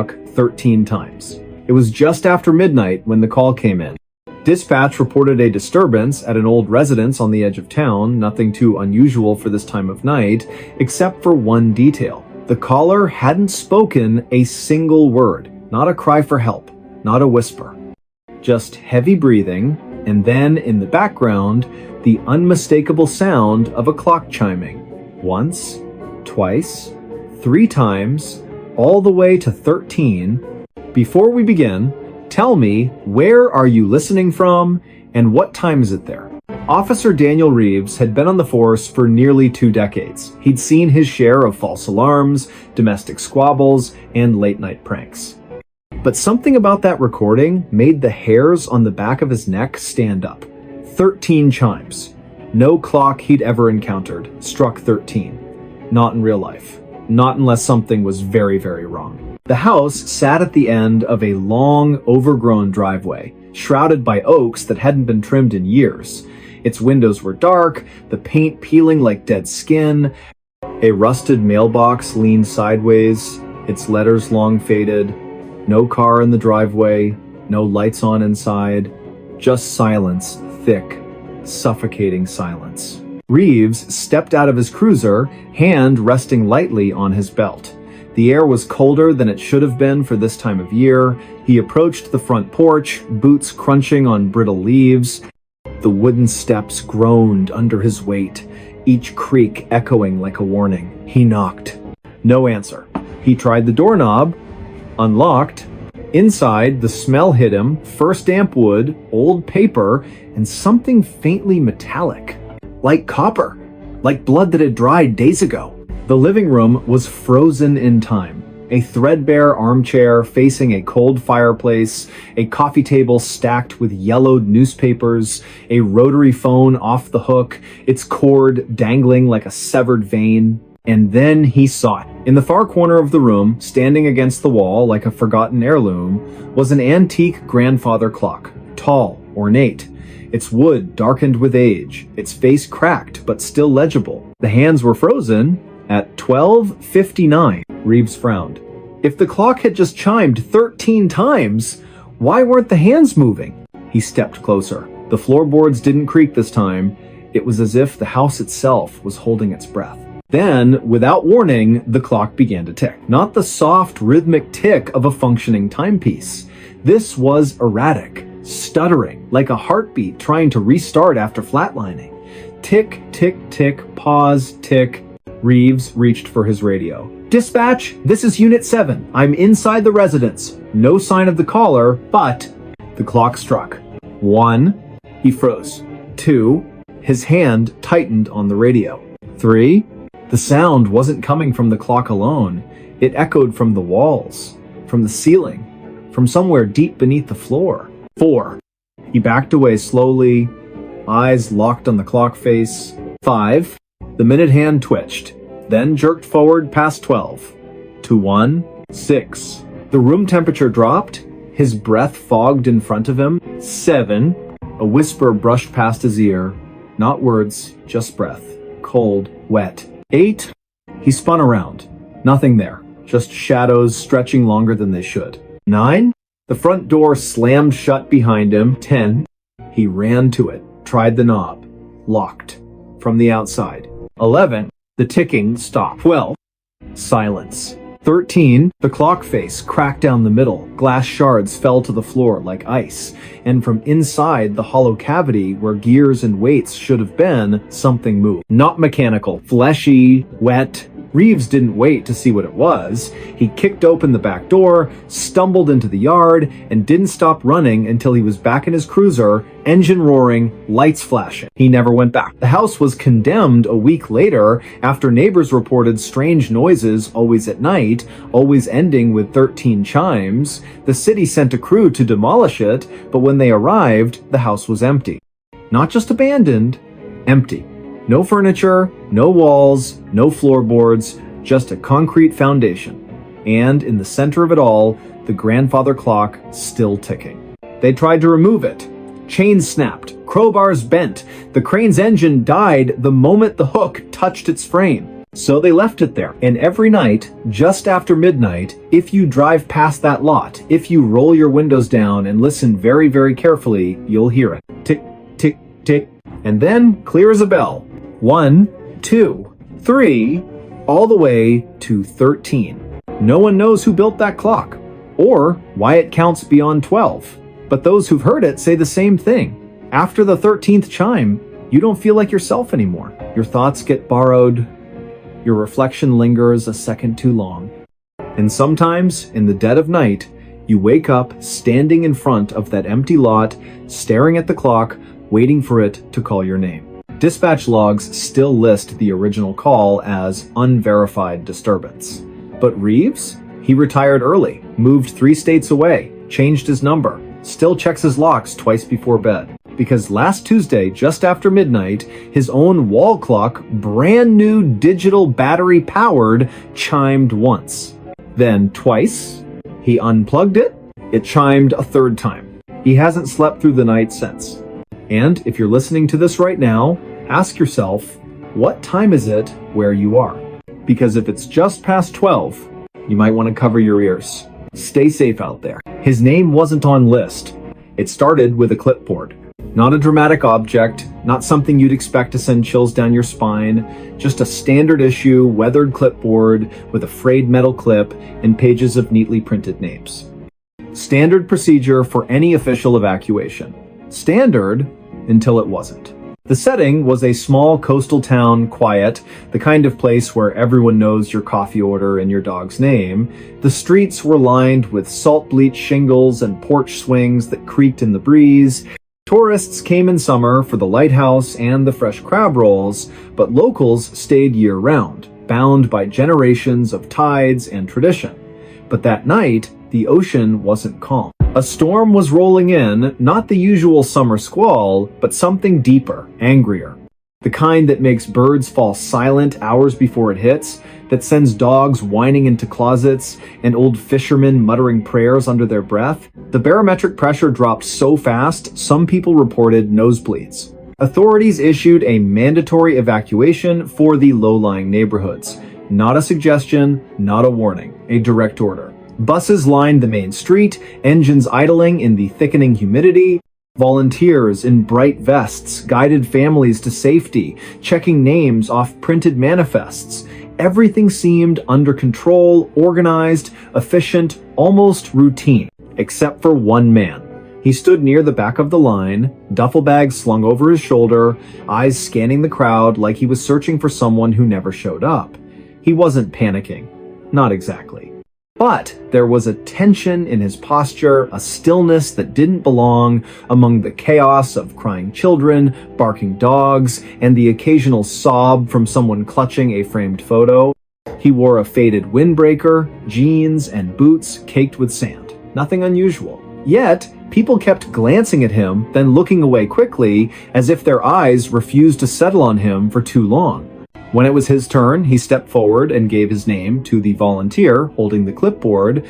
13 times. It was just after midnight when the call came in. Dispatch reported a disturbance at an old residence on the edge of town, nothing too unusual for this time of night, except for one detail. The caller hadn't spoken a single word, not a cry for help, not a whisper. Just heavy breathing, and then in the background, the unmistakable sound of a clock chiming. Once, twice, 3 times, all the way to 13. Before we begin, tell me, where are you listening from, and what time is it there? Officer Daniel Reeves had been on the force for nearly 2 decades. He'd seen his share of false alarms, domestic squabbles, and late-night pranks. But something about that recording made the hairs on the back of his neck stand up. 13 chimes. No clock he'd ever encountered struck 13. Not in real life. Not unless something was very, very wrong. The house sat at the end of a long, overgrown driveway, shrouded by oaks that hadn't been trimmed in years. Its windows were dark, the paint peeling like dead skin. A rusted mailbox leaned sideways, its letters long faded. No car in the driveway, no lights on inside. Just silence, thick, suffocating silence. Reeves stepped out of his cruiser, hand resting lightly on his belt. The air was colder than it should have been for this time of year. He approached the front porch, boots crunching on brittle leaves. The wooden steps groaned under his weight, each creak echoing like a warning. He knocked. No answer. He tried the doorknob. Unlocked. Inside, the smell hit him, first damp wood, old paper, and something faintly metallic. Like copper. Like blood that had dried days ago. The living room was frozen in time. A threadbare armchair facing a cold fireplace, a coffee table stacked with yellowed newspapers, a rotary phone off the hook, its cord dangling like a severed vein. And then he saw it. In the far corner of the room, standing against the wall like a forgotten heirloom, was an antique grandfather clock, tall, ornate. Its wood darkened with age, its face cracked but still legible. The hands were frozen at 12:59. Reeves frowned. If the clock had just chimed 13 times, why weren't the hands moving? He stepped closer. The floorboards didn't creak this time. It was as if the house itself was holding its breath. Then, without warning, the clock began to tick. Not the soft, rhythmic tick of a functioning timepiece. This was erratic, stuttering, like a heartbeat trying to restart after flatlining. Tick, tick, tick, pause, tick. Reeves reached for his radio. Dispatch, this is Unit 7. I'm inside the residence. No sign of the caller, but... The clock struck. 1. He froze. 2. His hand tightened on the radio. 3. The sound wasn't coming from the clock alone. It echoed from the walls, from the ceiling, from somewhere deep beneath the floor. 4. He backed away slowly, eyes locked on the clock face. 5. The minute hand twitched, then jerked forward past 12. To 1. 6. The room temperature dropped, his breath fogged in front of him. 7. A whisper brushed past his ear. Not words, just breath. Cold, wet. 8. He spun around. Nothing there. Just shadows stretching longer than they should. 9. The front door slammed shut behind him. 10. He ran to it, tried the knob. Locked. From the outside. 11. The ticking stopped. 12. Silence. 13. The clock face cracked down the middle. Glass shards fell to the floor like ice. And from inside the hollow cavity where gears and weights should have been, something moved. Not mechanical. Fleshy. Wet. Reeves didn't wait to see what it was. He kicked open the back door, stumbled into the yard, and didn't stop running until he was back in his cruiser, engine roaring, lights flashing. He never went back. The house was condemned a week later after neighbors reported strange noises always at night, always ending with 13 chimes. The city sent a crew to demolish it, but when they arrived, the house was empty. Not just abandoned, empty. No furniture, no walls, no floorboards, just a concrete foundation. And in the center of it all, the grandfather clock still ticking. They tried to remove it. Chains snapped, crowbars bent. The crane's engine died the moment the hook touched its frame. So they left it there. And every night, just after midnight, if you drive past that lot, if you roll your windows down and listen very, very carefully, you'll hear it. Tick, tick, tick. And then, clear as a bell. 1, 2, 3, all the way to 13. No one knows who built that clock, or why it counts beyond 12. But those who've heard it say the same thing. After the 13th chime, you don't feel like yourself anymore. Your thoughts get borrowed. Your reflection lingers a second too long. And sometimes, in the dead of night, you wake up standing in front of that empty lot, staring at the clock, waiting for it to call your name. Dispatch logs still list the original call as unverified disturbance. But Reeves? He retired early, moved 3 states away, changed his number, still checks his locks twice before bed. Because last Tuesday, just after midnight, his own wall clock, brand new digital battery powered, chimed once. Then twice. He unplugged it. It chimed a 3rd time. He hasn't slept through the night since. And if you're listening to this right now, ask yourself, what time is it where you are? Because if it's just past 12, you might want to cover your ears. Stay safe out there. His name wasn't on list. It started with a clipboard. Not a dramatic object, not something you'd expect to send chills down your spine, just a standard issue, weathered clipboard with a frayed metal clip and pages of neatly printed names. Standard procedure for any official evacuation. Standard until it wasn't. The setting was a small coastal town, quiet, the kind of place where everyone knows your coffee order and your dog's name. The streets were lined with salt bleach shingles and porch swings that creaked in the breeze. Tourists came in summer for the lighthouse and the fresh crab rolls, but locals stayed year-round, bound by generations of tides and tradition. But that night, the ocean wasn't calm. A storm was rolling in, not the usual summer squall, but something deeper, angrier. The kind that makes birds fall silent hours before it hits, that sends dogs whining into closets and old fishermen muttering prayers under their breath. The barometric pressure dropped so fast, some people reported nosebleeds. Authorities issued a mandatory evacuation for the low-lying neighborhoods. Not a suggestion, not a warning, a direct order. Buses lined the main street, engines idling in the thickening humidity. Volunteers in bright vests guided families to safety, checking names off printed manifests. Everything seemed under control, organized, efficient, almost routine, except for one man. He stood near the back of the line, duffel bag slung over his shoulder, eyes scanning the crowd like he was searching for someone who never showed up. He wasn't panicking. Not exactly. But there was a tension in his posture, a stillness that didn't belong among the chaos of crying children, barking dogs, and the occasional sob from someone clutching a framed photo. He wore a faded windbreaker, jeans, and boots caked with sand. Nothing unusual. Yet, people kept glancing at him, then looking away quickly, as if their eyes refused to settle on him for too long. When it was his turn, he stepped forward and gave his name to the volunteer holding the clipboard.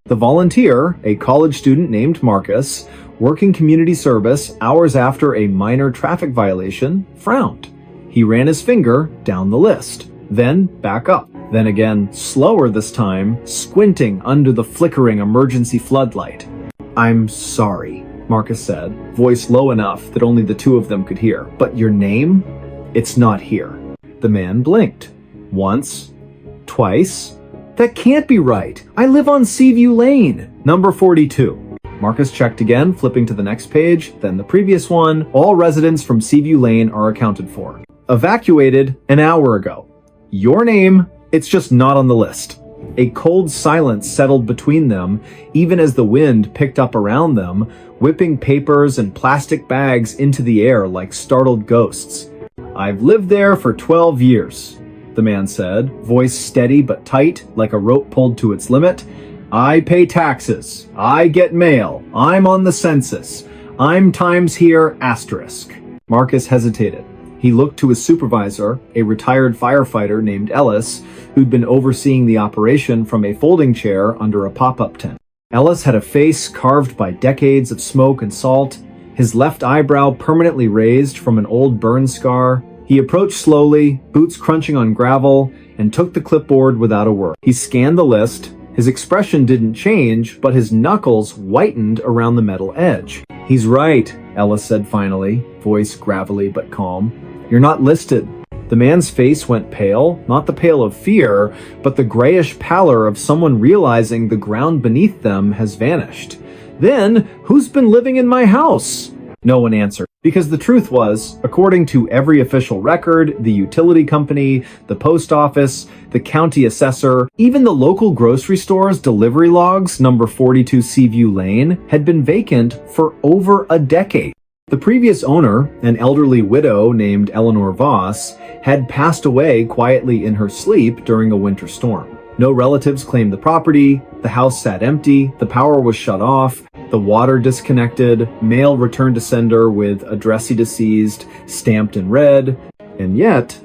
The volunteer, a college student named Marcus, working community service hours after a minor traffic violation, frowned. He ran his finger down the list, then back up, then again, slower this time, squinting under the flickering emergency floodlight. "I'm sorry," Marcus said, voice low enough that only the two of them could hear. "But your name? It's not here." The man blinked. Once. Twice. "That can't be right. I live on Seaview Lane, number 42. Marcus checked again, flipping to the next page, then the previous one. All residents from Seaview Lane are accounted for. Evacuated an hour ago. Your name, it's just not on the list. A cold silence settled between them, even as the wind picked up around them, whipping papers and plastic bags into the air like startled ghosts. "I've lived there for 12 years, the man said, voice steady but tight, like a rope pulled to its limit. "I pay taxes. I get mail. I'm on the census. I'm times here asterisk." Marcus hesitated. He looked to his supervisor, a retired firefighter named Ellis, who'd been overseeing the operation from a folding chair under a pop-up tent. Ellis had a face carved by decades of smoke and salt, his left eyebrow permanently raised from an old burn scar. He He approached slowly, boots crunching on gravel, and took the clipboard without a word. He scanned the list. His expression didn't change, but his knuckles whitened around the metal edge. "He's right," Ellis said finally, voice gravelly but calm. "You're not listed." The man's face went pale, not the pale of fear, but the grayish pallor of someone realizing the ground beneath them has vanished. "Then, who's been living in my house?" No one answered. Because the truth was, according to every official record, the utility company, the post office, the county assessor, even the local grocery store's delivery logs, number 42 Seaview Lane, had been vacant for over a decade. The previous owner, an elderly widow named Eleanor Voss, had passed away quietly in her sleep during a winter storm. No relatives claimed the property, the house sat empty, the power was shut off, the water disconnected, mail returned to sender with addressee deceased stamped in red, and yet,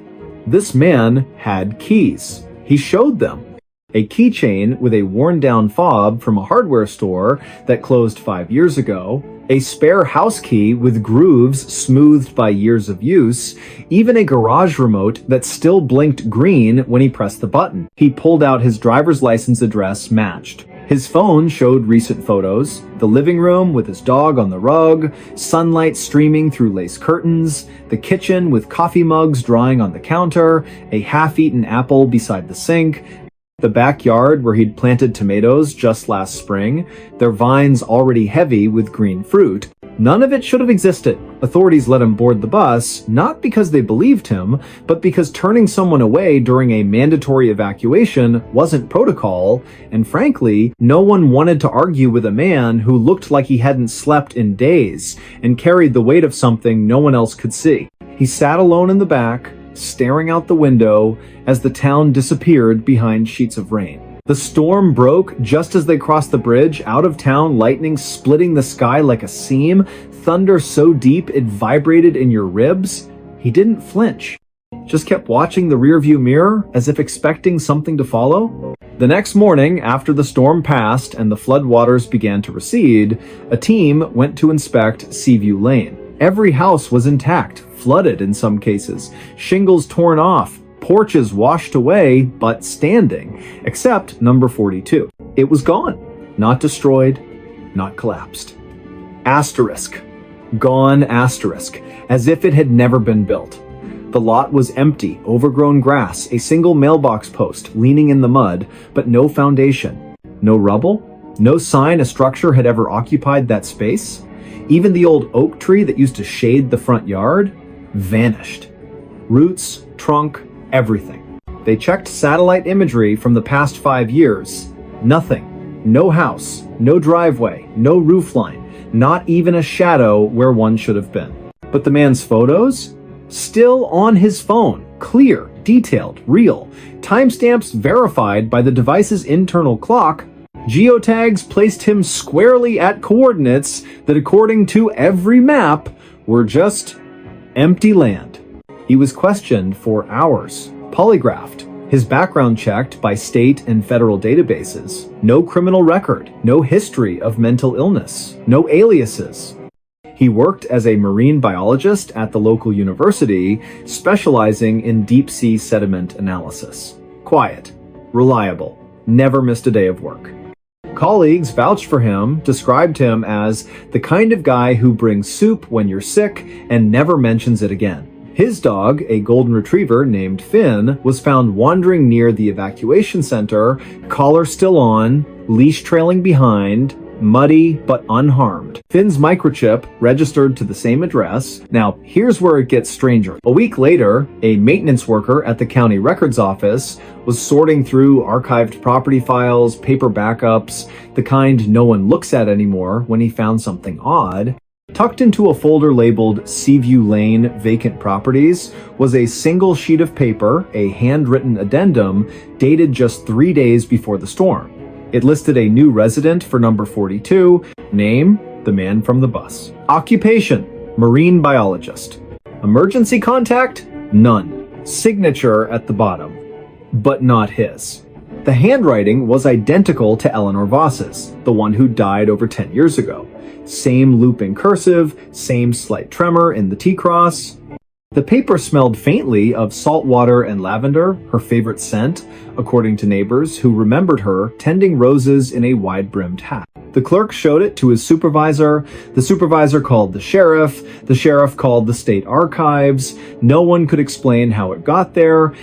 this man had keys. He showed them. A keychain with a worn-down fob from a hardware store that closed 5 years ago, a spare house key with grooves smoothed by years of use, even a garage remote that still blinked green when he pressed the button. He pulled out his driver's license address matched. His phone showed recent photos, the living room with his dog on the rug, sunlight streaming through lace curtains, the kitchen with coffee mugs drying on the counter, a half-eaten apple beside the sink, the backyard where he'd planted tomatoes just last spring, their vines already heavy with green fruit. None of it should have existed. Authorities let him board the bus, not because they believed him, but because turning someone away during a mandatory evacuation wasn't protocol, and frankly, no one wanted to argue with a man who looked like he hadn't slept in days and carried the weight of something no one else could see. He sat alone in the back, staring out the window as the town disappeared behind sheets of rain. The storm broke just as they crossed the bridge, out of town, lightning splitting the sky like a seam, thunder so deep it vibrated in your ribs. He didn't flinch, just kept watching the rearview mirror as if expecting something to follow. The next morning, after the storm passed and the floodwaters began to recede, a team went to inspect Seaview Lane. Every house was intact, flooded in some cases, shingles torn off, porches washed away, but standing, except number 42. It was gone. Not destroyed, not collapsed. Asterisk. Gone asterisk, as if it had never been built. The lot was empty, overgrown grass, a single mailbox post leaning in the mud, but no foundation. No rubble? No sign a structure had ever occupied that space? Even the old oak tree that used to shade the front yard vanished. Roots, trunk, everything. They checked satellite imagery from the past 5 years. Nothing. No house, no driveway, no roofline, not even a shadow where one should have been. But the man's photos? Still on his phone. Clear, detailed, real. Timestamps verified by the device's internal clock. Geotags placed him squarely at coordinates that, according to every map, were just empty land. He was questioned for hours, polygraphed, his background checked by state and federal databases. No criminal record, no history of mental illness, no aliases. He worked as a marine biologist at the local university, specializing in deep-sea sediment analysis. Quiet, reliable, never missed a day of work. Colleagues vouched for him, described him as the kind of guy who brings soup when you're sick and never mentions it again. His dog, a golden retriever named Finn, was found wandering near the evacuation center, collar still on, leash trailing behind, muddy but unharmed. Finn's microchip registered to the same address. Now, here's where it gets stranger. A week later, a maintenance worker at the county records office was sorting through archived property files, paper backups, the kind no one looks at anymore, when he found something odd. Tucked into a folder labeled Seaview Lane Vacant Properties was a single sheet of paper, a handwritten addendum, dated just 3 days before the storm. It listed a new resident for number 42, name, the man from the bus. Occupation, marine biologist. Emergency contact, none. Signature at the bottom, but not his. The handwriting was identical to Eleanor Voss's, the one who died over 10 years ago. Same looping cursive, same slight tremor in the T-cross. The paper smelled faintly of salt water and lavender, her favorite scent, according to neighbors who remembered her tending roses in a wide-brimmed hat. The clerk showed it to his supervisor. The supervisor called the sheriff. The sheriff called the state archives. No one could explain how it got there.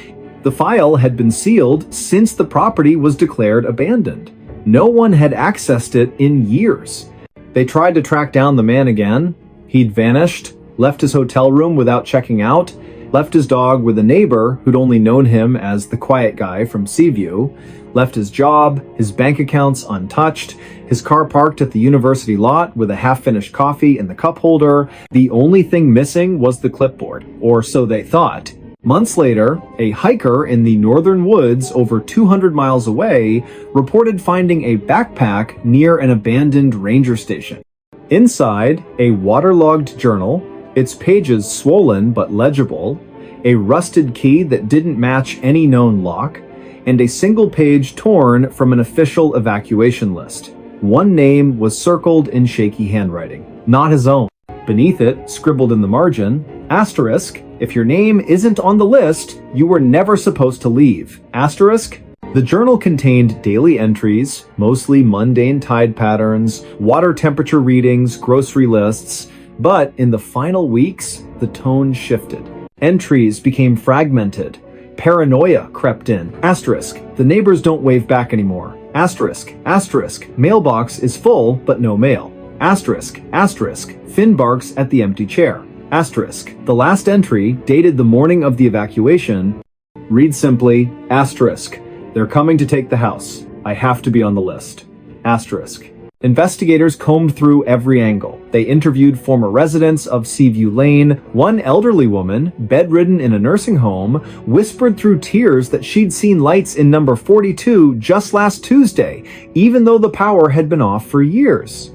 The file had been sealed since the property was declared abandoned. No one had accessed it in years. They tried to track down the man again. He'd vanished, left his hotel room without checking out, left his dog with a neighbor who'd only known him as the quiet guy from Seaview, left his job, his bank accounts untouched, his car parked at the university lot with a half-finished coffee in the cup holder. The only thing missing was the clipboard, or so they thought. Months later, a hiker in the northern woods over 200 miles away reported finding a backpack near an abandoned ranger station. Inside, a waterlogged journal, its pages swollen but legible, a rusted key that didn't match any known lock, and a single page torn from an official evacuation list. One name was circled in shaky handwriting, not his own. Beneath it, scribbled in the margin, asterisk, if your name isn't on the list, you were never supposed to leave. Asterisk. The journal contained daily entries, mostly mundane tide patterns, water temperature readings, grocery lists, but in the final weeks, the tone shifted. Entries became fragmented. Paranoia crept in. Asterisk. The neighbors don't wave back anymore. Asterisk. Asterisk. Mailbox is full, but no mail. Asterisk. Asterisk. Finn barks at the empty chair. Asterisk. The last entry, dated the morning of the evacuation, reads simply, asterisk. They're coming to take the house. I have to be on the list. Asterisk. Investigators combed through every angle. They interviewed former residents of Seaview Lane. One elderly woman, bedridden in a nursing home, whispered through tears that she'd seen lights in number 42 just last Tuesday, even though the power had been off for years.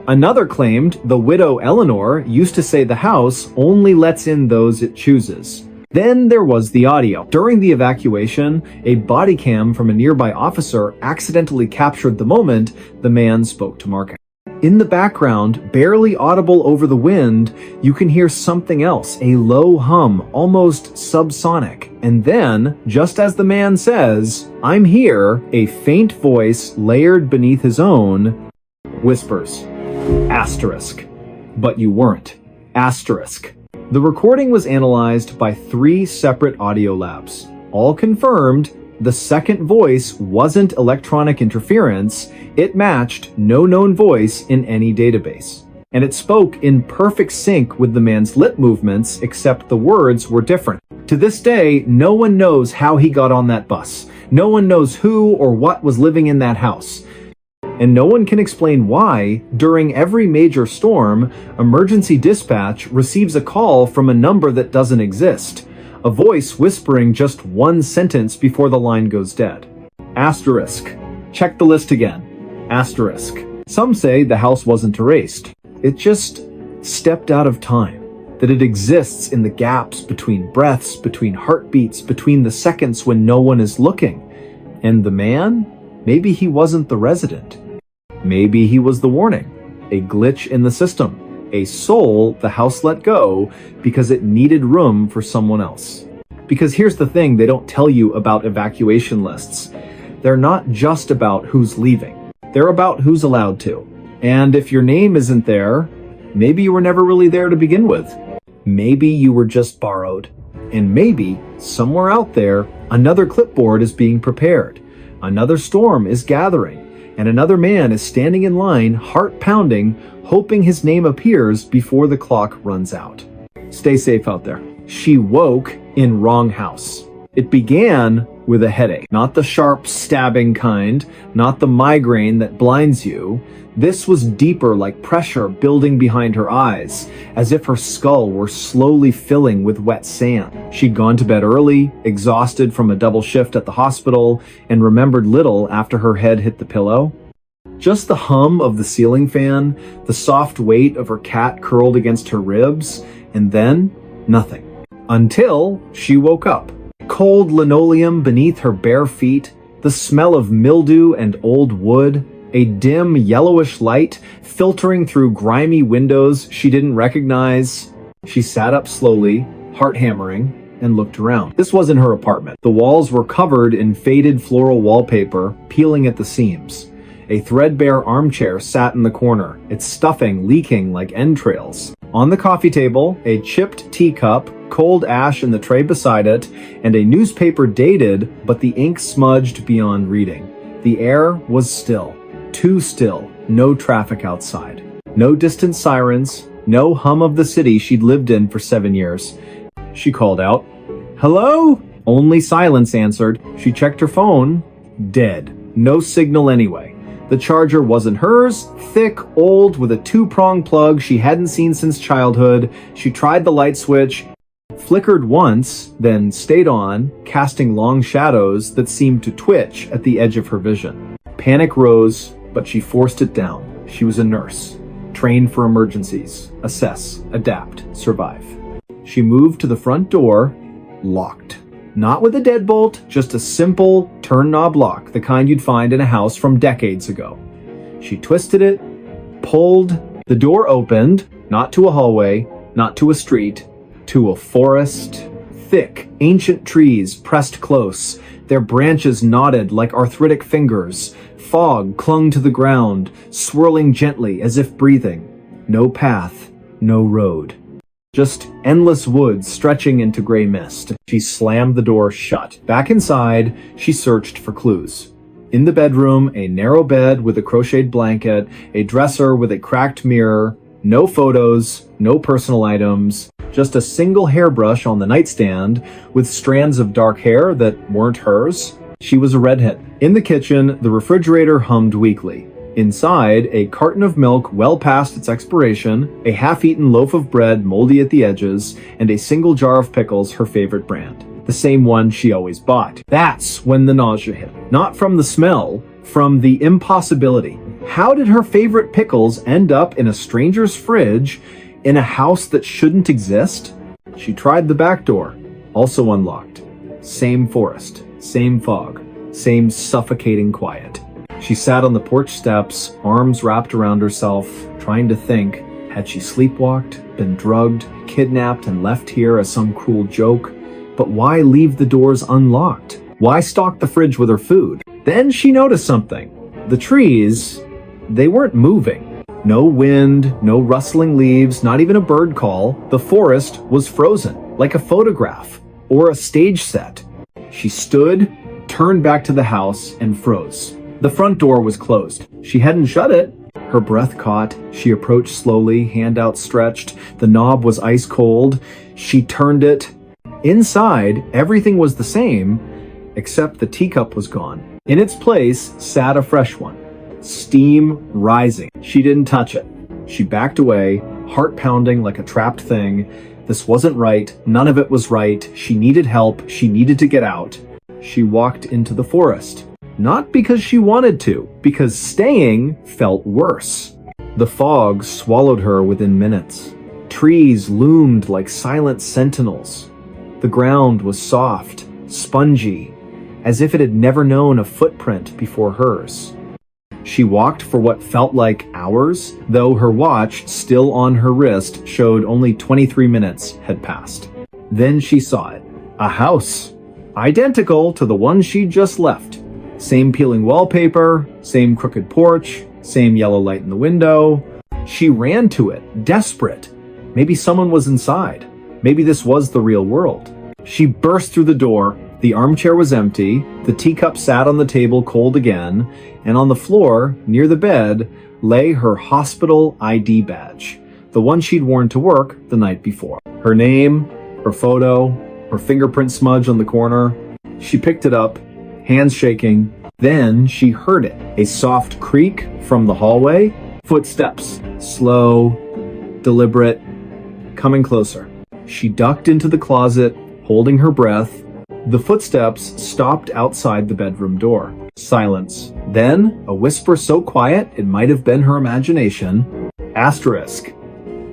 Another claimed the widow Eleanor used to say the house only lets in those it chooses. Then there was the audio. During the evacuation, a body cam from a nearby officer accidentally captured the moment the man spoke to Mark. In the background, barely audible over the wind, you can hear something else, a low hum, almost subsonic. And then, just as the man says, "I'm here," a faint voice layered beneath his own whispers, asterisk. But you weren't. Asterisk. The recording was analyzed by 3 separate audio labs. All confirmed the second voice wasn't electronic interference, it matched no known voice in any database. And it spoke in perfect sync with the man's lip movements, except the words were different. To this day, no one knows how he got on that bus. No one knows who or what was living in that house. And no one can explain why, during every major storm, emergency dispatch receives a call from a number that doesn't exist. A voice whispering just one sentence before the line goes dead. Asterisk. Check the list again. Asterisk. Some say the house wasn't erased. It just stepped out of time. That it exists in the gaps between breaths, between heartbeats, between the seconds when no one is looking. And the man? Maybe he wasn't the resident. Maybe he was the warning, a glitch in the system, a soul the house let go because it needed room for someone else. Because here's the thing they don't tell you about evacuation lists. They're not just about who's leaving. They're about who's allowed to. And if your name isn't there, maybe you were never really there to begin with. Maybe you were just borrowed. And maybe, somewhere out there, another clipboard is being prepared. Another storm is gathering. And another man is standing in line, heart pounding, hoping his name appears before the clock runs out. Stay safe out there. She woke in wrong house. It began with a headache. Not the sharp, stabbing kind, not the migraine that blinds you. This was deeper, like pressure building behind her eyes, as if her skull were slowly filling with wet sand. She'd gone to bed early, exhausted from a double shift at the hospital, and remembered little after her head hit the pillow. Just the hum of the ceiling fan, the soft weight of her cat curled against her ribs, and then nothing. Until she woke up. Cold linoleum beneath her bare feet, the smell of mildew and old wood, a dim yellowish light filtering through grimy windows she didn't recognize. She sat up slowly, heart hammering, and looked around. This wasn't her apartment. The walls were covered in faded floral wallpaper, peeling at the seams. A threadbare armchair sat in the corner, its stuffing leaking like entrails. On the coffee table, a chipped teacup, cold ash in the tray beside it, and a newspaper dated, but the ink smudged beyond reading. The air was still. Too still. No traffic outside. No distant sirens. No hum of the city she'd lived in for 7 years. She called out, "Hello?" Only silence answered. She checked her phone. Dead. No signal anyway. The charger wasn't hers, thick, old, with a 2-prong plug she hadn't seen since childhood. She tried the light switch, flickered once, then stayed on, casting long shadows that seemed to twitch at the edge of her vision. Panic rose, but she forced it down. She was a nurse, trained for emergencies, assess, adapt, survive. She moved to the front door, locked. Not with a deadbolt, just a simple turn knob lock, the kind you'd find in a house from decades ago. She twisted it, pulled, the door opened, not to a hallway, not to a street, to a forest. Thick, ancient trees pressed close, their branches knotted like arthritic fingers. Fog clung to the ground, swirling gently as if breathing. No path, no road. Just endless woods stretching into gray mist. She slammed the door shut. Back inside, she searched for clues. In the bedroom, a narrow bed with a crocheted blanket, a dresser with a cracked mirror, no photos, no personal items, just a single hairbrush on the nightstand with strands of dark hair that weren't hers. She was a redhead. In the kitchen, the refrigerator hummed weakly. Inside, a carton of milk well past its expiration, a half-eaten loaf of bread moldy at the edges, and a single jar of pickles, her favorite brand. The same one she always bought. That's when the nausea hit. Not from the smell, from the impossibility. How did her favorite pickles end up in a stranger's fridge in a house that shouldn't exist? She tried the back door, also unlocked. Same forest, same fog, same suffocating quiet. She sat on the porch steps, arms wrapped around herself, trying to think, had she sleepwalked, been drugged, kidnapped, and left here as some cruel joke? But why leave the doors unlocked? Why stock the fridge with her food? Then she noticed something. The trees, they weren't moving. No wind, no rustling leaves, not even a bird call. The forest was frozen, like a photograph or a stage set. She stood, turned back to the house, and froze. The front door was closed. She hadn't shut it. Her breath caught. She approached slowly, hand outstretched. The knob was ice cold. She turned it. Inside, everything was the same, except the teacup was gone. In its place sat a fresh one, steam rising. She didn't touch it. She backed away, heart pounding like a trapped thing. This wasn't right. None of it was right. She needed help. She needed to get out. She walked into the forest. Not because she wanted to, because staying felt worse. The fog swallowed her within minutes. Trees loomed like silent sentinels. The ground was soft, spongy, as if it had never known a footprint before hers. She walked for what felt like hours, though her watch, still on her wrist, showed only 23 minutes had passed. Then she saw it. A house. Identical to the one she'd just left. Same peeling wallpaper, same crooked porch, same yellow light in the window. She ran to it, desperate. Maybe someone was inside. Maybe this was the real world. She burst through the door. The armchair was empty. The teacup sat on the table cold again. And on the floor, near the bed, lay her hospital ID badge. The one she'd worn to work the night before. Her name, her photo, her fingerprint smudge on the corner. She picked it up, hands shaking. Then she heard it. A soft creak from the hallway. Footsteps. Slow, deliberate, coming closer. She ducked into the closet, holding her breath. The footsteps stopped outside the bedroom door. Silence. Then, a whisper so quiet it might have been her imagination. Asterisk.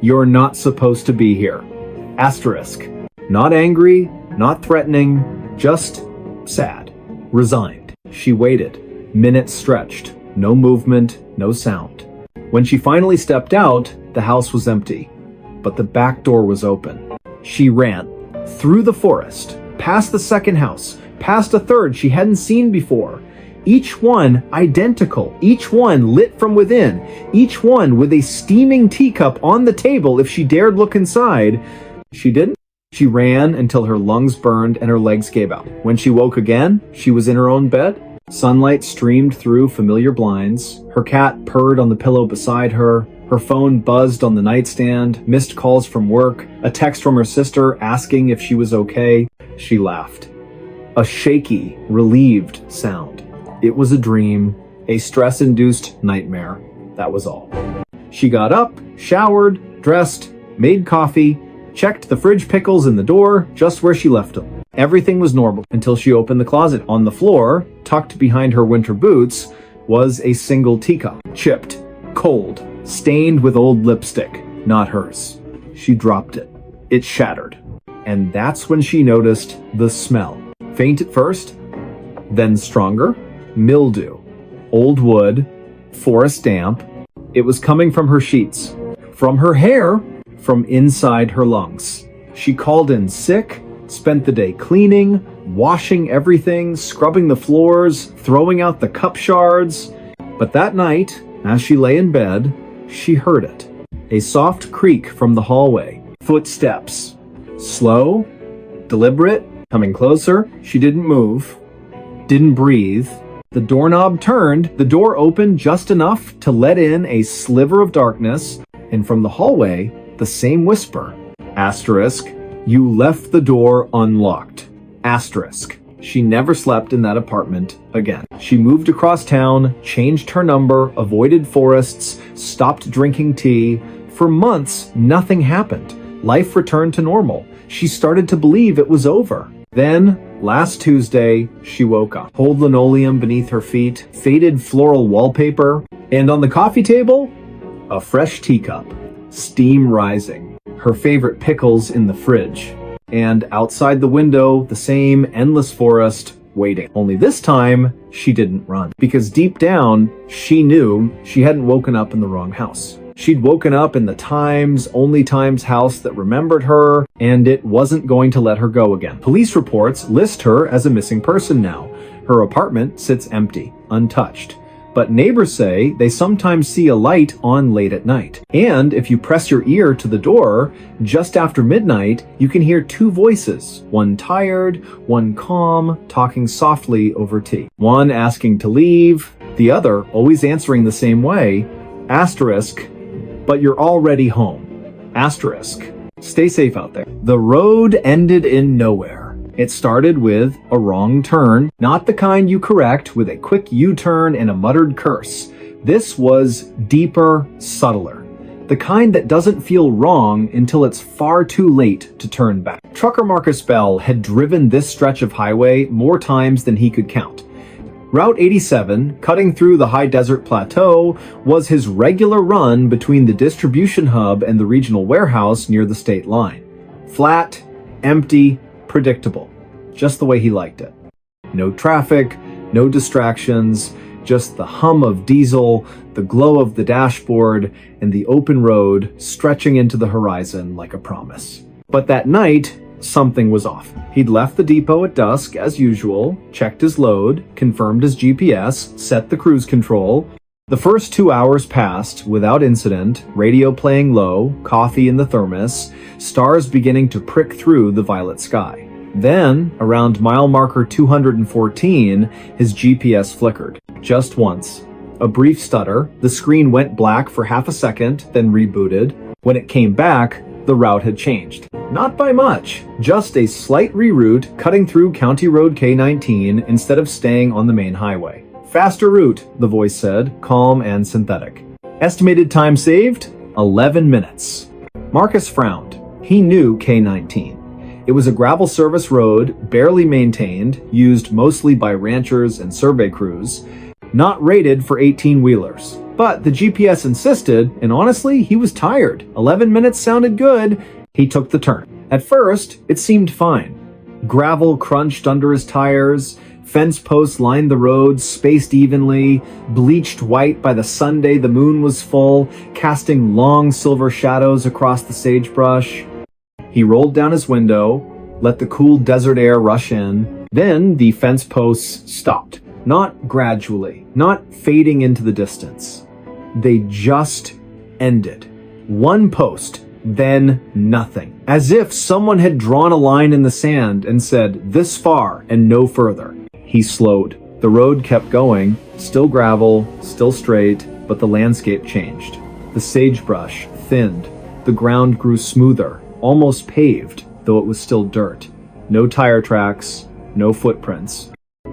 You're not supposed to be here. Asterisk. Not angry, not threatening, just sad. Resigned. She waited. Minutes stretched. No movement, no sound. When she finally stepped out, the house was empty. But the back door was open. She ran. through the forest, past the second house, past a third she hadn't seen before. Each one identical, each one lit from within, each one with a steaming teacup on the table if she dared look inside. She didn't. She ran until her lungs burned and her legs gave out. When she woke again, she was in her own bed. Sunlight streamed through familiar blinds. Her cat purred on the pillow beside her. Her phone buzzed on the nightstand, missed calls from work, a text from her sister asking if she was okay. She laughed. A shaky, relieved sound. It was a dream, a stress-induced nightmare. That was all. She got up, showered, dressed, made coffee, checked the fridge pickles in the door, just where she left them. Everything was normal until she opened the closet. On the floor, tucked behind her winter boots, was a single teacup. Chipped, cold, stained with old lipstick. Not hers. She dropped it. It shattered. And that's when she noticed the smell. Faint at first, then stronger. Mildew. Old wood. Forest damp. It was coming from her sheets. From her hair. From inside her lungs. She called in sick, spent the day cleaning, washing everything, scrubbing the floors, throwing out the cup shards. But that night, as she lay in bed, she heard it. A soft creak from the hallway. Footsteps. Slow, deliberate, coming closer. She didn't move, didn't breathe. The doorknob turned, the door opened just enough to let in a sliver of darkness, and from the hallway, the same whisper. Asterisk, you left the door unlocked. Asterisk. She never slept in that apartment again. She moved across town, changed her number, avoided forests, stopped drinking tea. For months, nothing happened. Life returned to normal. She started to believe it was over. Then, last Tuesday, she woke up. Old linoleum beneath her feet, faded floral wallpaper, and on the coffee table, a fresh teacup. Steam rising, her favorite pickles in the fridge, and outside the window, the same endless forest waiting. Only this time, she didn't run, because deep down, she knew she hadn't woken up in the wrong house. She'd woken up in the only Times house that remembered her, and it wasn't going to let her go again. Police reports list her as a missing person now. Her apartment sits empty, untouched. But neighbors say they sometimes see a light on late at night. And if you press your ear to the door, just after midnight, you can hear two voices, one tired, one calm, talking softly over tea. One asking to leave, the other always answering the same way. Asterisk, but you're already home. Asterisk, stay safe out there. The road ended in nowhere. It started with a wrong turn, not the kind you correct with a quick U-turn and a muttered curse. This was deeper, subtler. The kind that doesn't feel wrong until it's far too late to turn back. Trucker Marcus Bell had driven this stretch of highway more times than he could count. Route 87, cutting through the high desert plateau, was his regular run between the distribution hub and the regional warehouse near the state line. Flat, empty, predictable, just the way he liked it. No traffic, no distractions, just the hum of diesel, the glow of the dashboard, and the open road stretching into the horizon like a promise. But that night, something was off. He'd left the depot at dusk, as usual, checked his load, confirmed his GPS, set the cruise control. The first 2 hours passed without incident, radio playing low, coffee in the thermos, stars beginning to prick through the violet sky. Then, around mile marker 214, his GPS flickered. Just once. A brief stutter, the screen went black for half a second, then rebooted. When it came back, the route had changed. Not by much, just a slight reroute cutting through County Road K19 instead of staying on the main highway. Faster route, the voice said, calm and synthetic. Estimated time saved? 11 minutes. Marcus frowned. He knew K19. It was a gravel service road, barely maintained, used mostly by ranchers and survey crews, not rated for 18-wheelers. But the GPS insisted, and honestly, he was tired. 11 minutes sounded good. He took the turn. At first, it seemed fine. Gravel crunched under his tires, fence posts lined the road, spaced evenly, bleached white by the Sunday the moon was full, casting long silver shadows across the sagebrush. He rolled down his window, let the cool desert air rush in. Then the fence posts stopped. Not gradually, not fading into the distance. They just ended. One post, then nothing. As if someone had drawn a line in the sand and said, "This far and no further." He slowed. The road kept going, still gravel, still straight, but the landscape changed. The sagebrush thinned. The ground grew smoother, almost paved, though it was still dirt. No tire tracks, no footprints.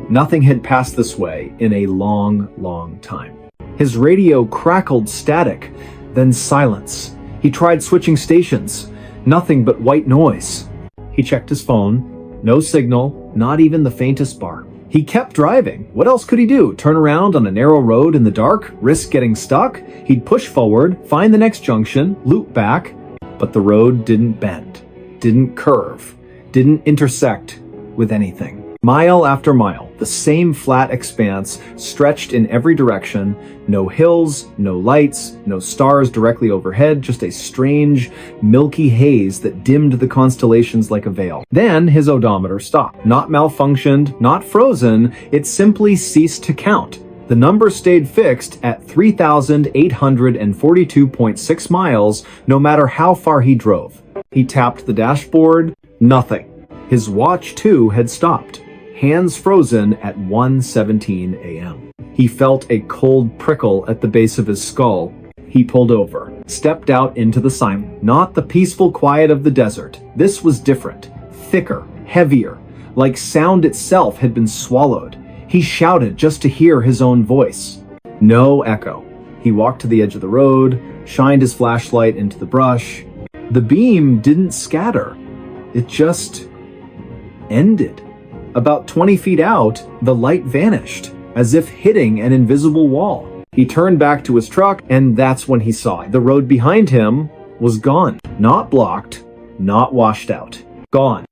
Nothing had passed this way in a long, long time. His radio crackled static, then silence. He tried switching stations. Nothing but white noise. He checked his phone. No signal, not even the faintest bar. He kept driving. What else could he do? Turn around on a narrow road in the dark? Risk getting stuck? He'd push forward, find the next junction, loop back. But the road didn't bend, didn't curve, didn't intersect with anything. Mile after mile, the same flat expanse stretched in every direction. No hills, no lights, no stars directly overhead, just a strange, milky haze that dimmed the constellations like a veil. Then his odometer stopped. Not malfunctioned, not frozen, it simply ceased to count. The number stayed fixed at 3,842.6 miles, no matter how far he drove. He tapped the dashboard. Nothing. His watch, too, had stopped. Hands frozen at 1:17 a.m. He felt a cold prickle at the base of his skull. He pulled over, stepped out into the silence. Not the peaceful quiet of the desert. This was different, thicker, heavier, like sound itself had been swallowed. He shouted just to hear his own voice. No echo. He walked to the edge of the road, shined his flashlight into the brush. The beam didn't scatter. It just ended. About 20 feet out, the light vanished, as if hitting an invisible wall. He turned back to his truck, and that's when he saw it. The road behind him was gone. Not blocked, not washed out. Gone.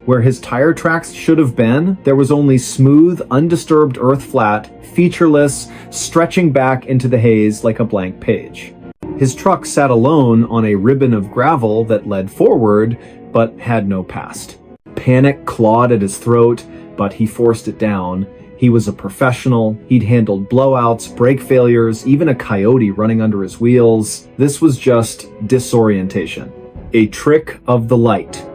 Where his tire tracks should have been, there was only smooth, undisturbed earth flat, featureless, stretching back into the haze like a blank page. His truck sat alone on a ribbon of gravel that led forward, but had no past. Panic clawed at his throat, but he forced it down. He was a professional. He'd handled blowouts, brake failures, even a coyote running under his wheels. This was just disorientation. A trick of the light.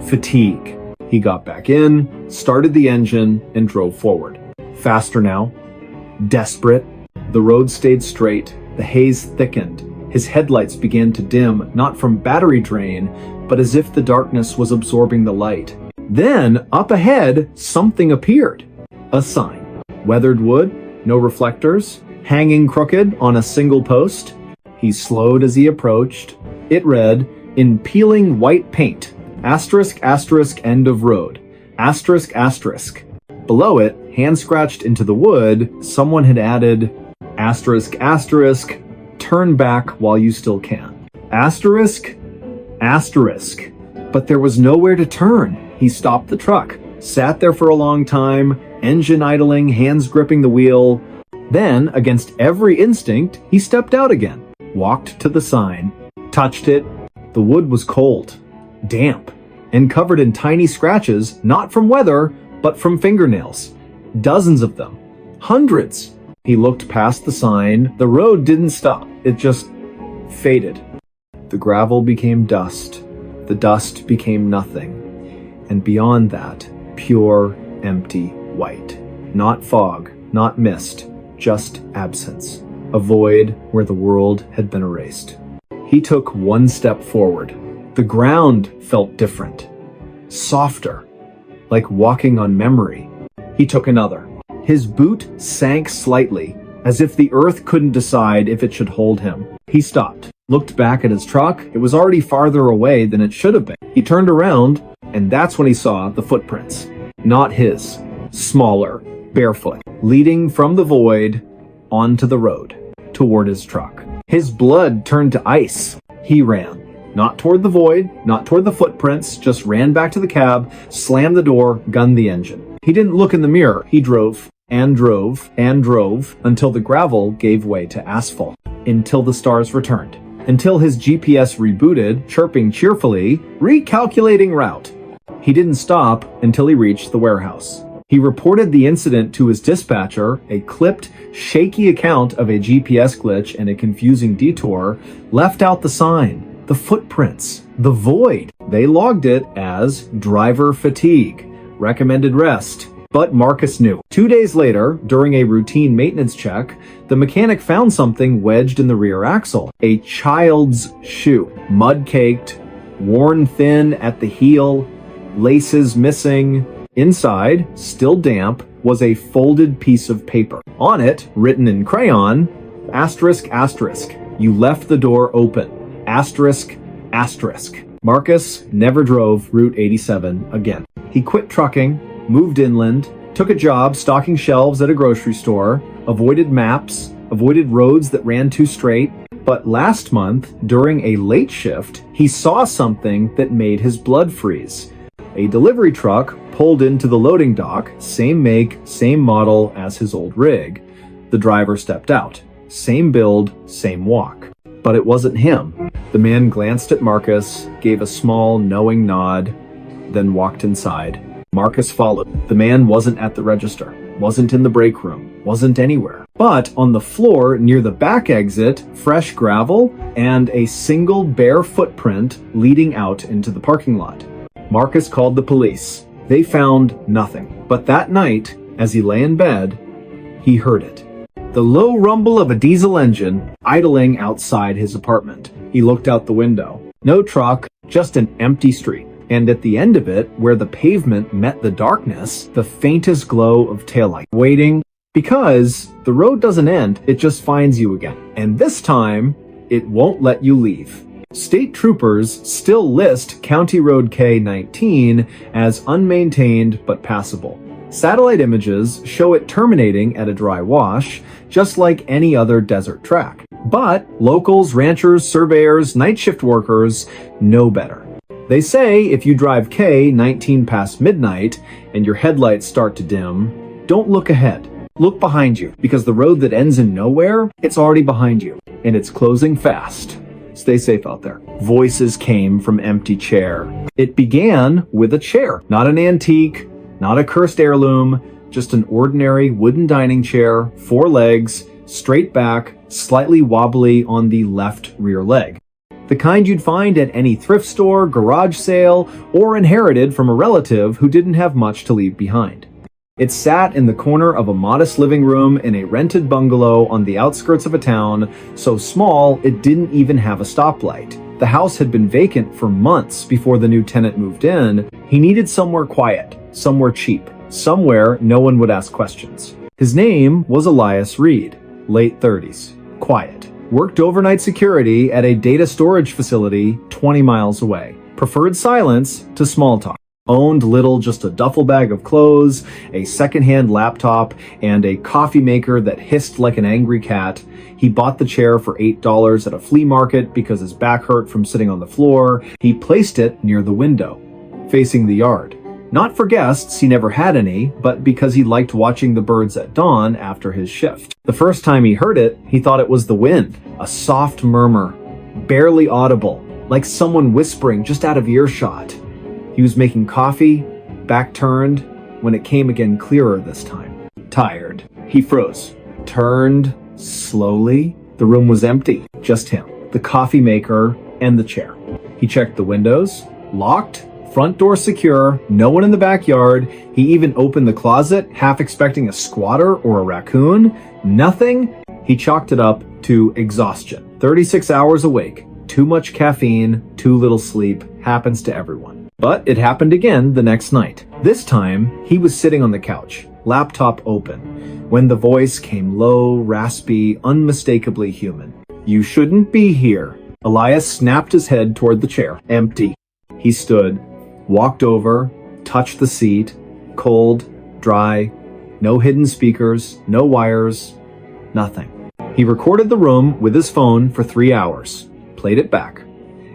Fatigue. He got back in, started the engine, and drove forward. Faster now. Desperate. The road stayed straight. The haze thickened. His headlights began to dim, not from battery drain, but as if the darkness was absorbing the light. Then, up ahead, something appeared. A sign. Weathered wood, no reflectors, hanging crooked on a single post. He slowed as he approached. It read, in peeling white paint, asterisk, asterisk, end of road, asterisk, asterisk. Below it, hand scratched into the wood, someone had added, asterisk, asterisk, turn back while you still can. Asterisk, asterisk. But there was nowhere to turn. He stopped the truck, sat there for a long time, engine idling, hands gripping the wheel. Then, against every instinct, he stepped out again, walked to the sign, touched it. The wood was cold, damp, and covered in tiny scratches, not from weather, but from fingernails. Dozens of them. Hundreds. He looked past the sign. The road didn't stop. It just faded. The gravel became dust. The dust became nothing. And beyond that, pure, empty white. Not fog, not mist, just absence. A void where the world had been erased. He took one step forward. The ground felt different. Softer. Like walking on memory. He took another. His boot sank slightly, as if the earth couldn't decide if it should hold him. He stopped, looked back at his truck. It was already farther away than it should have been. He turned around, and that's when he saw the footprints. Not his. Smaller, barefoot, leading from the void onto the road, toward his truck. His blood turned to ice. He ran. Not toward the void, not toward the footprints, just ran back to the cab, slammed the door, gunned the engine. He didn't look in the mirror. He drove, and drove, and drove, until the gravel gave way to asphalt. Until the stars returned. Until his GPS rebooted, chirping cheerfully, recalculating route. He didn't stop until he reached the warehouse. He reported the incident to his dispatcher. A clipped, shaky account of a GPS glitch and a confusing detour left out the sign, the footprints, the void. They logged it as driver fatigue, recommended rest. But Marcus knew. 2 days later, during a routine maintenance check, the mechanic found something wedged in the rear axle. A child's shoe, mud-caked, worn thin at the heel, laces missing. Inside, still damp, was a folded piece of paper. On it, written in crayon, asterisk, asterisk, you left the door open, asterisk, asterisk. Marcus never drove Route 87 again. He quit trucking, moved inland, took a job stocking shelves at a grocery store, avoided maps, avoided roads that ran too straight. But last month, during a late shift, he saw something that made his blood freeze. A delivery truck pulled into the loading dock, same make, same model as his old rig. The driver stepped out. Same build, same walk. But it wasn't him. The man glanced at Marcus, gave a small, knowing nod, then walked inside. Marcus followed. The man wasn't at the register, wasn't in the break room, wasn't anywhere. But on the floor near the back exit, fresh gravel and a single bare footprint leading out into the parking lot. Marcus called the police. They found nothing. But that night, as he lay in bed, he heard it. The low rumble of a diesel engine idling outside his apartment. He looked out the window. No truck, just an empty street. And at the end of it, where the pavement met the darkness, the faintest glow of taillight. Waiting, because the road doesn't end, it just finds you again. And this time, it won't let you leave. State troopers still list County Road K-19 as unmaintained but passable. Satellite images show it terminating at a dry wash, just like any other desert track. But locals, ranchers, surveyors, night shift workers know better. They say if you drive K-19 past midnight and your headlights start to dim, don't look ahead. Look behind you, because the road that ends in nowhere, it's already behind you, and it's closing fast. Stay safe out there. Voices came from empty chair. It began with a chair, not an antique, not a cursed heirloom, just an ordinary wooden dining chair, 4 legs, straight back, slightly wobbly on the left rear leg. The kind you'd find at any thrift store, garage sale, or inherited from a relative who didn't have much to leave behind. It sat in the corner of a modest living room in a rented bungalow on the outskirts of a town so small it didn't even have a stoplight. The house had been vacant for months before the new tenant moved in. He needed somewhere quiet, somewhere cheap, somewhere no one would ask questions. His name was Elias Reed, late 30s, quiet. Worked overnight security at a data storage facility 20 miles away. Preferred silence to small talk. Owned little, just a duffel bag of clothes, a secondhand laptop, and a coffee maker that hissed like an angry cat. He bought the chair for $8 at a flea market because his back hurt from sitting on the floor. He placed it near the window, facing the yard. Not for guests, he never had any, but because he liked watching the birds at dawn after his shift. The first time he heard it, he thought it was the wind, a soft murmur, barely audible, like someone whispering just out of earshot. He was making coffee, back turned, when it came again clearer this time. Tired. He froze, turned slowly. The room was empty, just him, the coffee maker, and the chair. He checked the windows, locked, front door secure, no one in the backyard. He even opened the closet, half expecting a squatter or a raccoon. Nothing. He chalked it up to exhaustion. 36 hours awake, too much caffeine, too little sleep, happens to everyone. But it happened again the next night. This time, he was sitting on the couch, laptop open, when the voice came low, raspy, unmistakably human. You shouldn't be here. Elias snapped his head toward the chair. Empty. He stood, walked over, touched the seat, cold, dry, no hidden speakers, no wires, nothing. He recorded the room with his phone for 3 hours, played it back.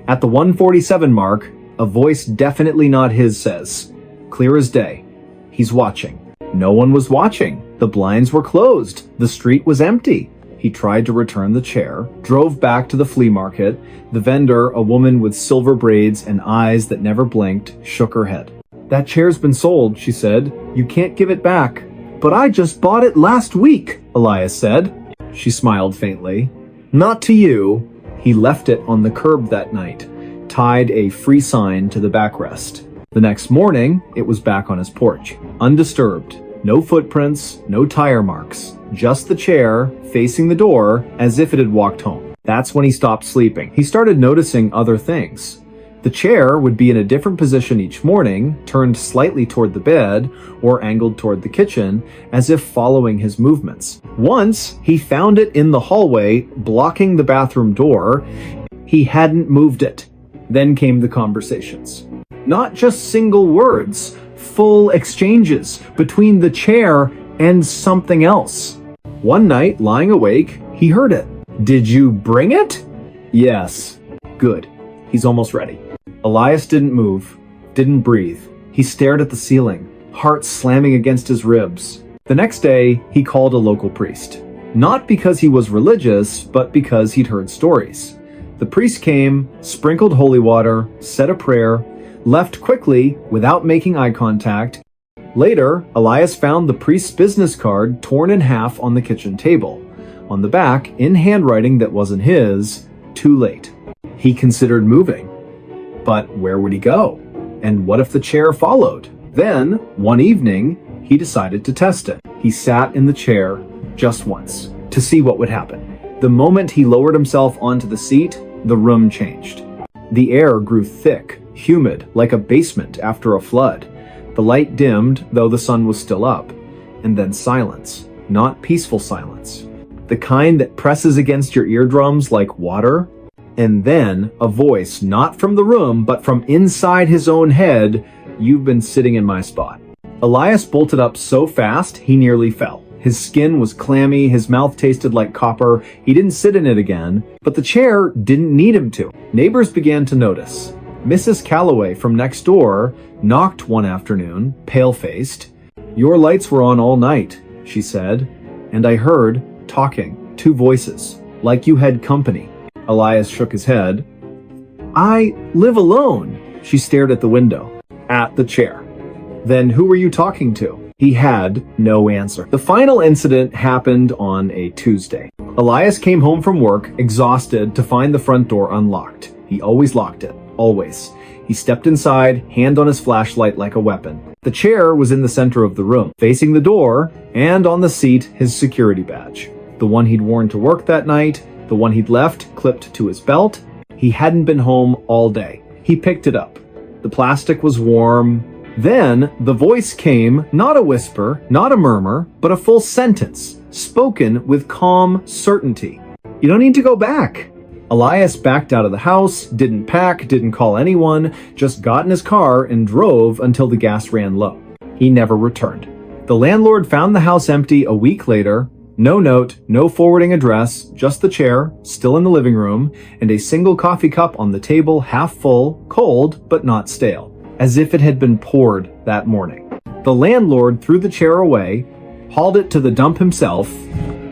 At the 1:47 mark, a voice definitely not his says, clear as day, he's watching. No one was watching. The blinds were closed. The street was empty. He tried to return the chair, drove back to the flea market. The vendor, a woman with silver braids and eyes that never blinked, shook her head. "That chair's been sold," she said. "You can't give it back." "But I just bought it last week," Elias said. She smiled faintly. "Not to you." He left it on the curb that night, tied a free sign to the backrest. The next morning, it was back on his porch, undisturbed. No footprints, no tire marks, just the chair facing the door as if it had walked home. That's when he stopped sleeping. He started noticing other things. The chair would be in a different position each morning, turned slightly toward the bed or angled toward the kitchen, as if following his movements. Once, he found it in the hallway, blocking the bathroom door. He hadn't moved it. Then came the conversations. Not just single words, full exchanges between the chair and something else. One night, lying awake, he heard it. "Did you bring it?" "Yes." "Good. He's almost ready." Elias didn't move, didn't breathe. He stared at the ceiling, heart slamming against his ribs. The next day, he called a local priest. Not because he was religious, but because he'd heard stories. The priest came, sprinkled holy water, said a prayer, left quickly without making eye contact. Later, Elias found the priest's business card torn in half on the kitchen table. On the back, in handwriting that wasn't his, "Too late." He considered moving. But where would he go? And what if the chair followed? Then, one evening, he decided to test it. He sat in the chair just once to see what would happen. The moment he lowered himself onto the seat, the room changed. The air grew thick, humid, like a basement after a flood. The light dimmed, though the sun was still up. And then silence. Not peaceful silence. The kind that presses against your eardrums like water. And then a voice, not from the room, but from inside his own head, "You've been sitting in my spot." Elias bolted up so fast, he nearly fell. His skin was clammy, his mouth tasted like copper. He didn't sit in it again, but the chair didn't need him to. Neighbors began to notice. Mrs. Calloway from next door knocked one afternoon, pale-faced. "Your lights were on all night," she said, "and I heard talking, two voices, like you had company." Elias shook his head. "I live alone." She stared at the window, at the chair. "Then who were you talking to?" He had no answer. The final incident happened on a Tuesday. Elias came home from work, exhausted, to find the front door unlocked. He always locked it. Always. He stepped inside, hand on his flashlight like a weapon. The chair was in the center of the room, facing the door, and on the seat, his security badge. The one he'd worn to work that night, the one he'd left clipped to his belt. He hadn't been home all day. He picked it up. The plastic was warm. Then the voice came, not a whisper, not a murmur, but a full sentence, spoken with calm certainty. "You don't need to go back." Elias backed out of the house, didn't pack, didn't call anyone, just got in his car and drove until the gas ran low. He never returned. The landlord found the house empty a week later. No note, no forwarding address, just the chair, still in the living room, and a single coffee cup on the table, half full, cold, but not stale, as if it had been poured that morning. The landlord threw the chair away, hauled it to the dump himself,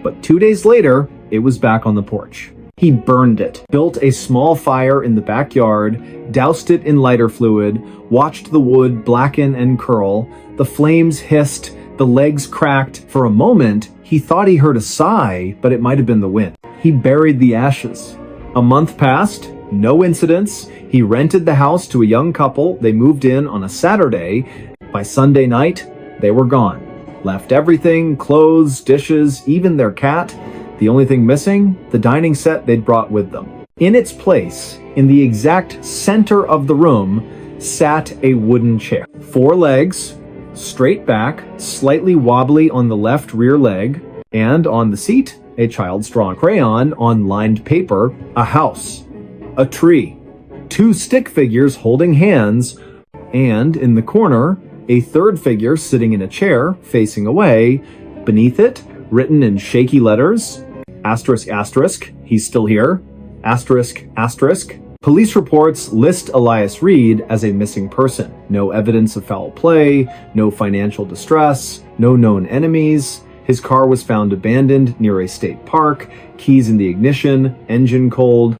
but 2 days later, it was back on the porch. He burned it, built a small fire in the backyard, doused it in lighter fluid, watched the wood blacken and curl. The flames hissed, the legs cracked. For a moment, he thought he heard a sigh, but it might have been the wind. He buried the ashes. A month passed, no incidents. He rented the house to a young couple. They moved in on a Saturday. By Sunday night, they were gone. Left everything, clothes, dishes, even their cat. The only thing missing, the dining set they'd brought with them. In its place, in the exact center of the room, sat a wooden chair. 4 legs, straight back, slightly wobbly on the left rear leg, and on the seat, a child's drawn crayon on lined paper, a house, a tree, 2 stick figures holding hands, and in the corner, a third figure sitting in a chair facing away. Beneath it, written in shaky letters, asterisk asterisk, he's still here, asterisk asterisk. Police reports list Elias Reed as a missing person. No evidence of foul play, no financial distress, no known enemies. His car was found abandoned near a state park, keys in the ignition, engine cold.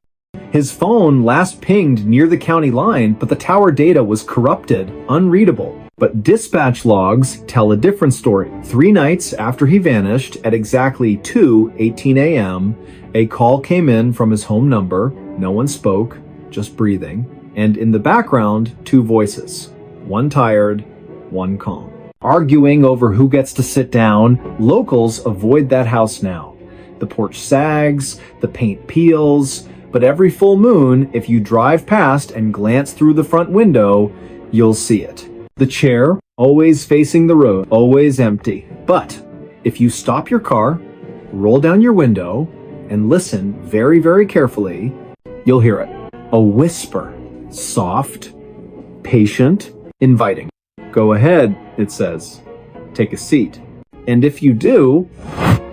His phone last pinged near the county line, but the tower data was corrupted, unreadable. But dispatch logs tell a different story. 3 nights after he vanished, at exactly 2:18 a.m., a call came in from his home number. No one spoke, just breathing. And in the background, 2 voices. One tired, one calm. Arguing over who gets to sit down, locals avoid that house now. The porch sags, the paint peels, but every full moon, if you drive past and glance through the front window, you'll see it. The chair, always facing the road, always empty. But if you stop your car, roll down your window, and listen very, very carefully, you'll hear it. A whisper. Soft, patient, inviting. Go ahead, it says. Take a seat. And if you do,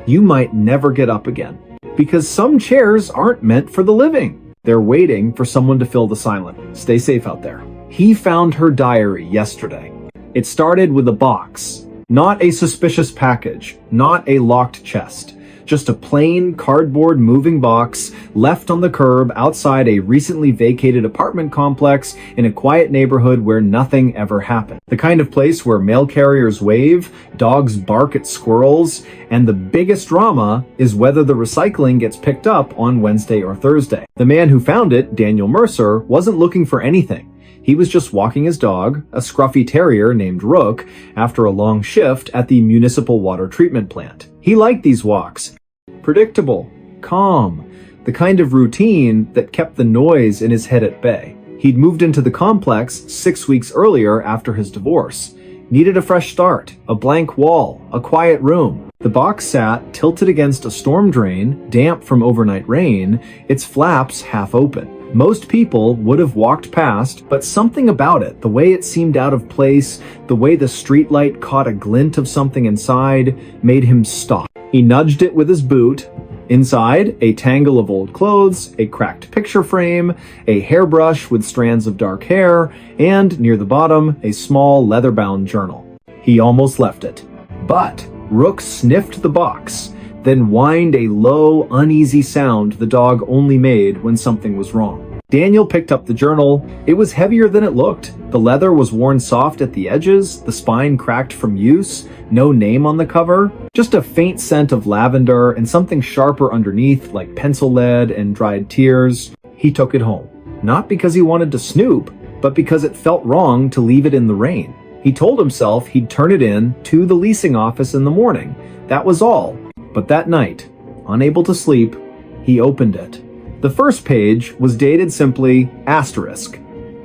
you might never get up again. Because some chairs aren't meant for the living. They're waiting for someone to fill the silence. Stay safe out there. He found her diary yesterday. It started with a box. Not a suspicious package. Not a locked chest. Just a plain cardboard moving box left on the curb outside a recently vacated apartment complex in a quiet neighborhood where nothing ever happened. The kind of place where mail carriers wave, dogs bark at squirrels, and the biggest drama is whether the recycling gets picked up on Wednesday or Thursday. The man who found it, Daniel Mercer, wasn't looking for anything. He was just walking his dog, a scruffy terrier named Rook, after a long shift at the municipal water treatment plant. He liked these walks. Predictable, calm, the kind of routine that kept the noise in his head at bay. He'd moved into the complex 6 weeks earlier after his divorce. Needed a fresh start, a blank wall, a quiet room. The box sat tilted against a storm drain, damp from overnight rain, its flaps half open. Most people would have walked past, but something about it, the way it seemed out of place, the way the streetlight caught a glint of something inside, made him stop. He nudged it with his boot. Inside, a tangle of old clothes, a cracked picture frame, a hairbrush with strands of dark hair, and near the bottom, a small leather-bound journal. He almost left it. But Rook sniffed the box, then whined a low, uneasy sound the dog only made when something was wrong. Daniel picked up the journal. It was heavier than it looked. The leather was worn soft at the edges, the spine cracked from use, no name on the cover, just a faint scent of lavender and something sharper underneath like pencil lead and dried tears. He took it home. Not because he wanted to snoop, but because it felt wrong to leave it in the rain. He told himself he'd turn it in to the leasing office in the morning. That was all. But that night, unable to sleep, he opened it. The first page was dated simply asterisk,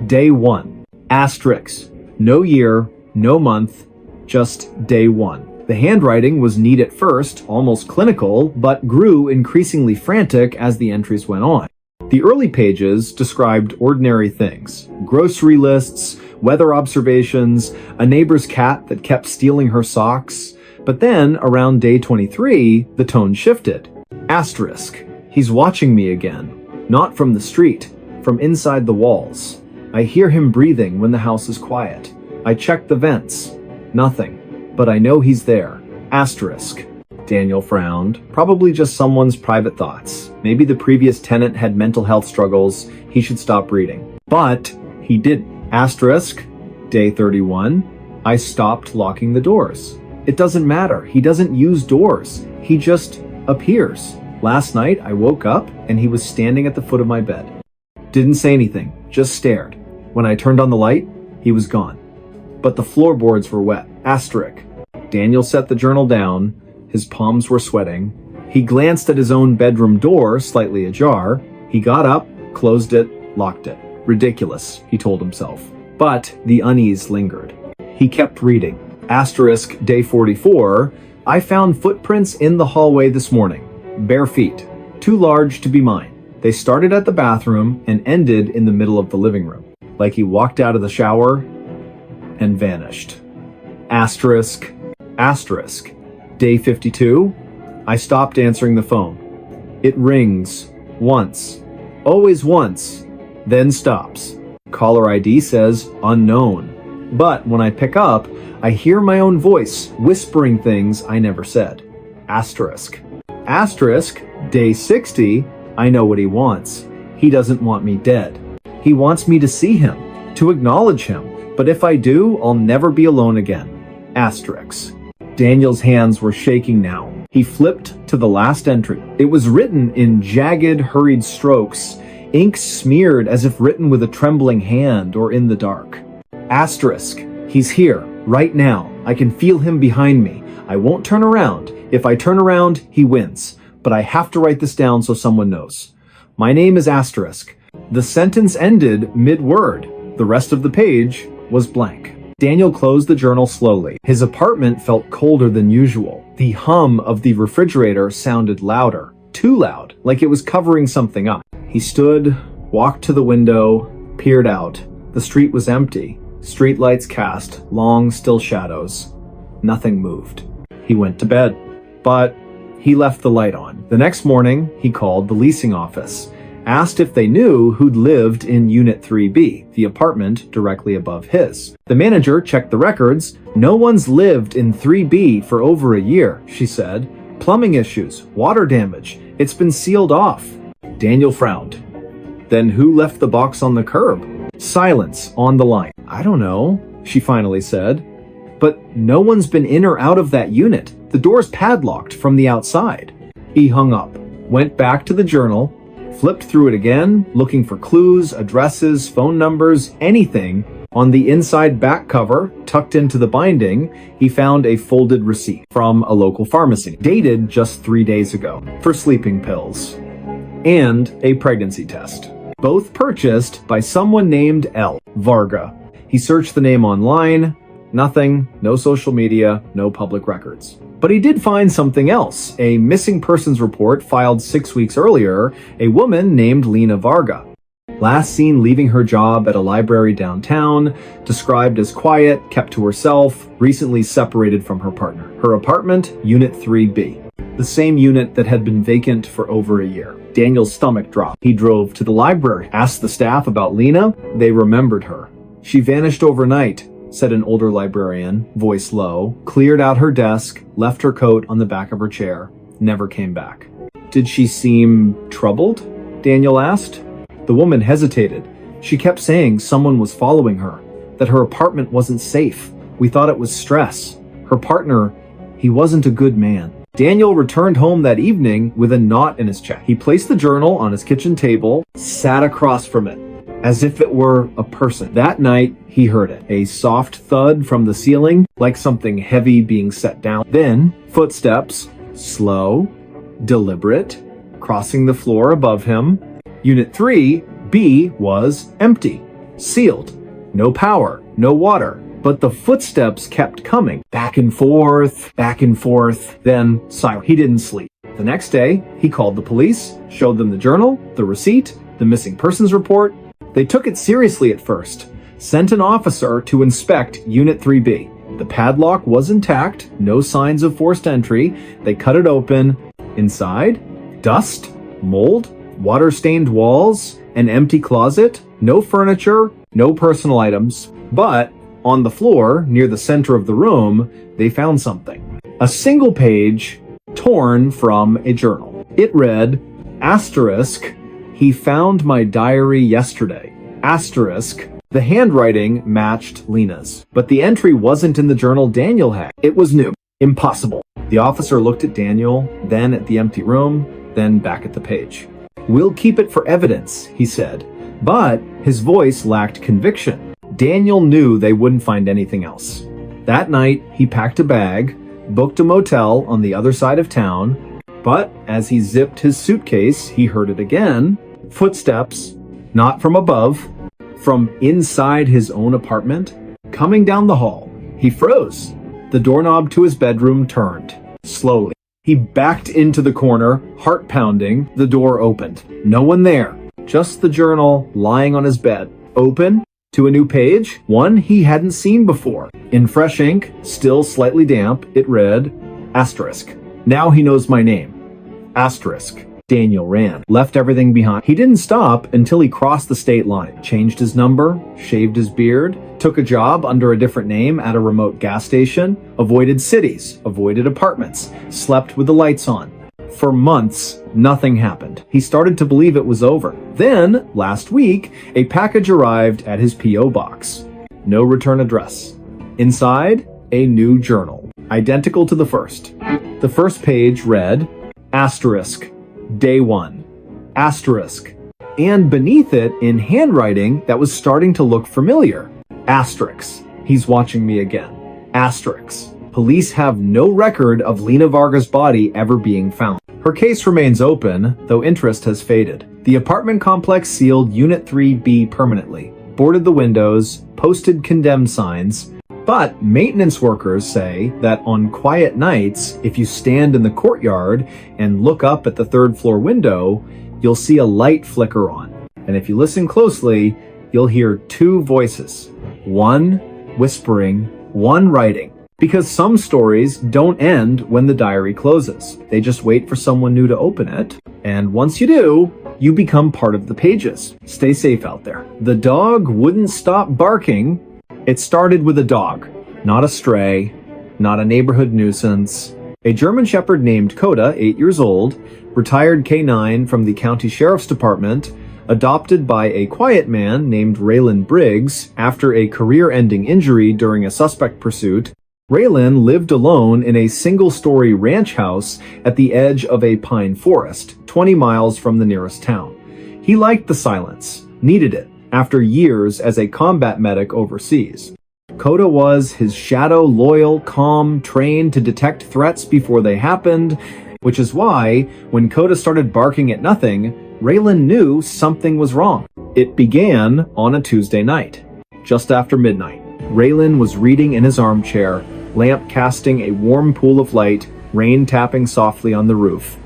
day 1, asterisk, no year, no month, just day 1. The handwriting was neat at first, almost clinical, but grew increasingly frantic as the entries went on. The early pages described ordinary things, grocery lists, weather observations, a neighbor's cat that kept stealing her socks. But then, around day 23, the tone shifted. Asterisk. He's watching me again. Not from the street, from inside the walls. I hear him breathing when the house is quiet. I check the vents. Nothing. But I know he's there. Asterisk. Daniel frowned. Probably just someone's private thoughts. Maybe the previous tenant had mental health struggles. He should stop reading. But he didn't. Asterisk. Day 31. I stopped locking the doors. It doesn't matter. He doesn't use doors. He just appears. Last night, I woke up and he was standing at the foot of my bed. Didn't say anything, just stared. When I turned on the light, he was gone. But the floorboards were wet. Asterisk. Daniel set the journal down. His palms were sweating. He glanced at his own bedroom door, slightly ajar. He got up, closed it, locked it. Ridiculous, he told himself. But the unease lingered. He kept reading. Asterisk, day 44, I found footprints in the hallway this morning. Bare feet. Too large to be mine. They started at the bathroom and ended in the middle of the living room. Like he walked out of the shower and vanished. Asterisk, asterisk. Day 52, I stopped answering the phone. It rings. Once. Always once. Then stops. Caller ID says unknown. But when I pick up, I hear my own voice whispering things I never said. Asterisk. Asterisk, day 60, I know what he wants. He doesn't want me dead. He wants me to see him, to acknowledge him, But if I do, I'll never be alone again. Asterisk. Daniel's hands were shaking now. He flipped to the last entry. It was written in jagged, hurried strokes, ink smeared as if written with a trembling hand or in the dark. Asterisk. He's here, right now. I can feel him behind me. I won't turn around. If I turn around, he wins. But I have to write this down so someone knows. My name is Asterisk. The sentence ended mid-word. The rest of the page was blank. Daniel closed the journal slowly. His apartment felt colder than usual. The hum of the refrigerator sounded louder. Too loud, like it was covering something up. He stood, walked to the window, peered out. The street was empty. Streetlights cast long, still shadows. Nothing moved. He went to bed. But he left the light on. The next morning, he called the leasing office, asked if they knew who'd lived in Unit 3B, the apartment directly above his. The manager checked the records. No one's lived in 3B for over a year, she said. Plumbing issues, water damage. It's been sealed off. Daniel frowned. Then who left the box on the curb? Silence on the line. I don't know, she finally said. But no one's been in or out of that unit. The door's padlocked from the outside. He hung up, went back to the journal, flipped through it again, looking for clues, addresses, phone numbers, anything. On the inside back cover, tucked into the binding, he found a folded receipt from a local pharmacy, dated just 3 days ago, for sleeping pills, and a pregnancy test. Both purchased by someone named L. Varga. He searched the name online. Nothing, no social media, no public records. But he did find something else, a missing persons report filed 6 weeks earlier, a woman named Lena Varga. Last seen leaving her job at a library downtown, described as quiet, kept to herself, recently separated from her partner. Her apartment, Unit 3B, the same unit that had been vacant for over a year. Daniel's stomach dropped. He drove to the library, asked the staff about Lena. They remembered her. She vanished overnight, said an older librarian, voice low, cleared out her desk, left her coat on the back of her chair, never came back. Did she seem troubled? Daniel asked. The woman hesitated. She kept saying someone was following her, that her apartment wasn't safe. We thought it was stress. Her partner, he wasn't a good man. Daniel returned home that evening with a knot in his chest. He placed the journal on his kitchen table, sat across from it, as if it were a person. That night, he heard it. A soft thud from the ceiling, like something heavy being set down. Then, footsteps, slow, deliberate, crossing the floor above him. Unit 3B was empty, sealed. No power, no water. But the footsteps kept coming. Back and forth, then silent. He didn't sleep. The next day, he called the police, showed them the journal, the receipt, the missing persons report. They took it seriously at first, sent an officer to inspect Unit 3B. The padlock was intact, no signs of forced entry. They cut it open. Inside, dust, mold, water-stained walls, an empty closet, no furniture, no personal items. But on the floor, near the center of the room, they found something. A single page torn from a journal. It read, asterisk, he found my diary yesterday. Asterisk. The handwriting matched Lena's, but the entry wasn't in the journal Daniel had. It was new. Impossible. The officer looked at Daniel, then at the empty room, then back at the page. We'll keep it for evidence, he said, but his voice lacked conviction. Daniel knew they wouldn't find anything else. That night, he packed a bag, booked a motel on the other side of town, but as he zipped his suitcase, he heard it again. Footsteps, not from above, from inside his own apartment, coming down the hall. He froze. The doorknob to his bedroom turned. Slowly. He backed into the corner, heart pounding. The door opened. No one there. Just the journal lying on his bed. Open to a new page, one he hadn't seen before. In fresh ink, still slightly damp, it read, asterisk. Now he knows my name. Asterisk. Daniel ran, left everything behind. He didn't stop until he crossed the state line, changed his number, shaved his beard, took a job under a different name at a remote gas station, avoided cities, avoided apartments, slept with the lights on. For months, nothing happened. He started to believe it was over. Then, last week, a package arrived at his P.O. box. no return address. Inside, a new journal, identical to the first. The first page read, asterisk, day 1, asterisk, and beneath it, in handwriting that was starting to look familiar, asterisk, he's watching me again, asterisk. Police have no record of Lena Varga's body ever being found. Her case remains open, though interest has faded. The apartment complex sealed Unit 3B permanently, boarded the windows, posted condemned signs, but maintenance workers say that on quiet nights, if you stand in the courtyard and look up at the third floor window, you'll see a light flicker on. And if you listen closely, you'll hear 2 voices, one whispering, one writing. Because some stories don't end when the diary closes. They just wait for someone new to open it. And once you do, you become part of the pages. Stay safe out there. The dog wouldn't stop barking. It started with a dog, not a stray, not a neighborhood nuisance. A German Shepherd named Coda, 8 years old, retired K9 from the county sheriff's department, adopted by a quiet man named Raylan Briggs after a career-ending injury during a suspect pursuit. Raylan lived alone in a single-story ranch house at the edge of a pine forest, 20 miles from the nearest town. He liked the silence, needed it, after years as a combat medic overseas. Coda was his shadow, loyal, calm, trained to detect threats before they happened, which is why, when Coda started barking at nothing, Raylan knew something was wrong. It began on a Tuesday night, just after midnight. Raylan was reading in his armchair, lamp casting a warm pool of light, rain tapping softly on the roof.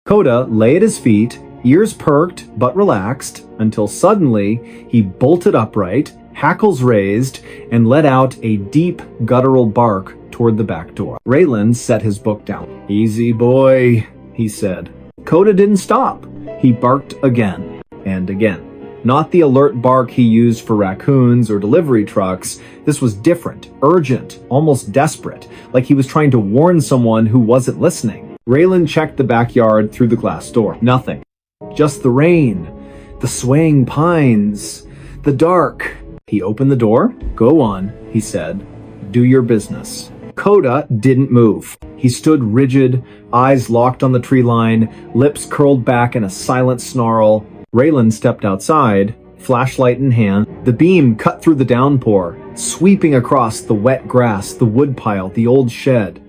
Coda lay at his feet, ears perked but relaxed, until suddenly he bolted upright, hackles raised, and let out a deep, guttural bark toward the back door. Raylan set his book down. "Easy, boy," he said. Coda didn't stop. He barked again and again. Not the alert bark he used for raccoons or delivery trucks. This was different, urgent, almost desperate, like he was trying to warn someone who wasn't listening. Raylan checked the backyard through the glass door. Nothing. Just the rain, the swaying pines, the dark. He opened the door. "Go on," he said. "Do your business." Coda didn't move. He stood rigid, eyes locked on the tree line, lips curled back in a silent snarl. Raylan stepped outside, flashlight in hand. The beam cut through the downpour, sweeping across the wet grass, the woodpile, the old shed.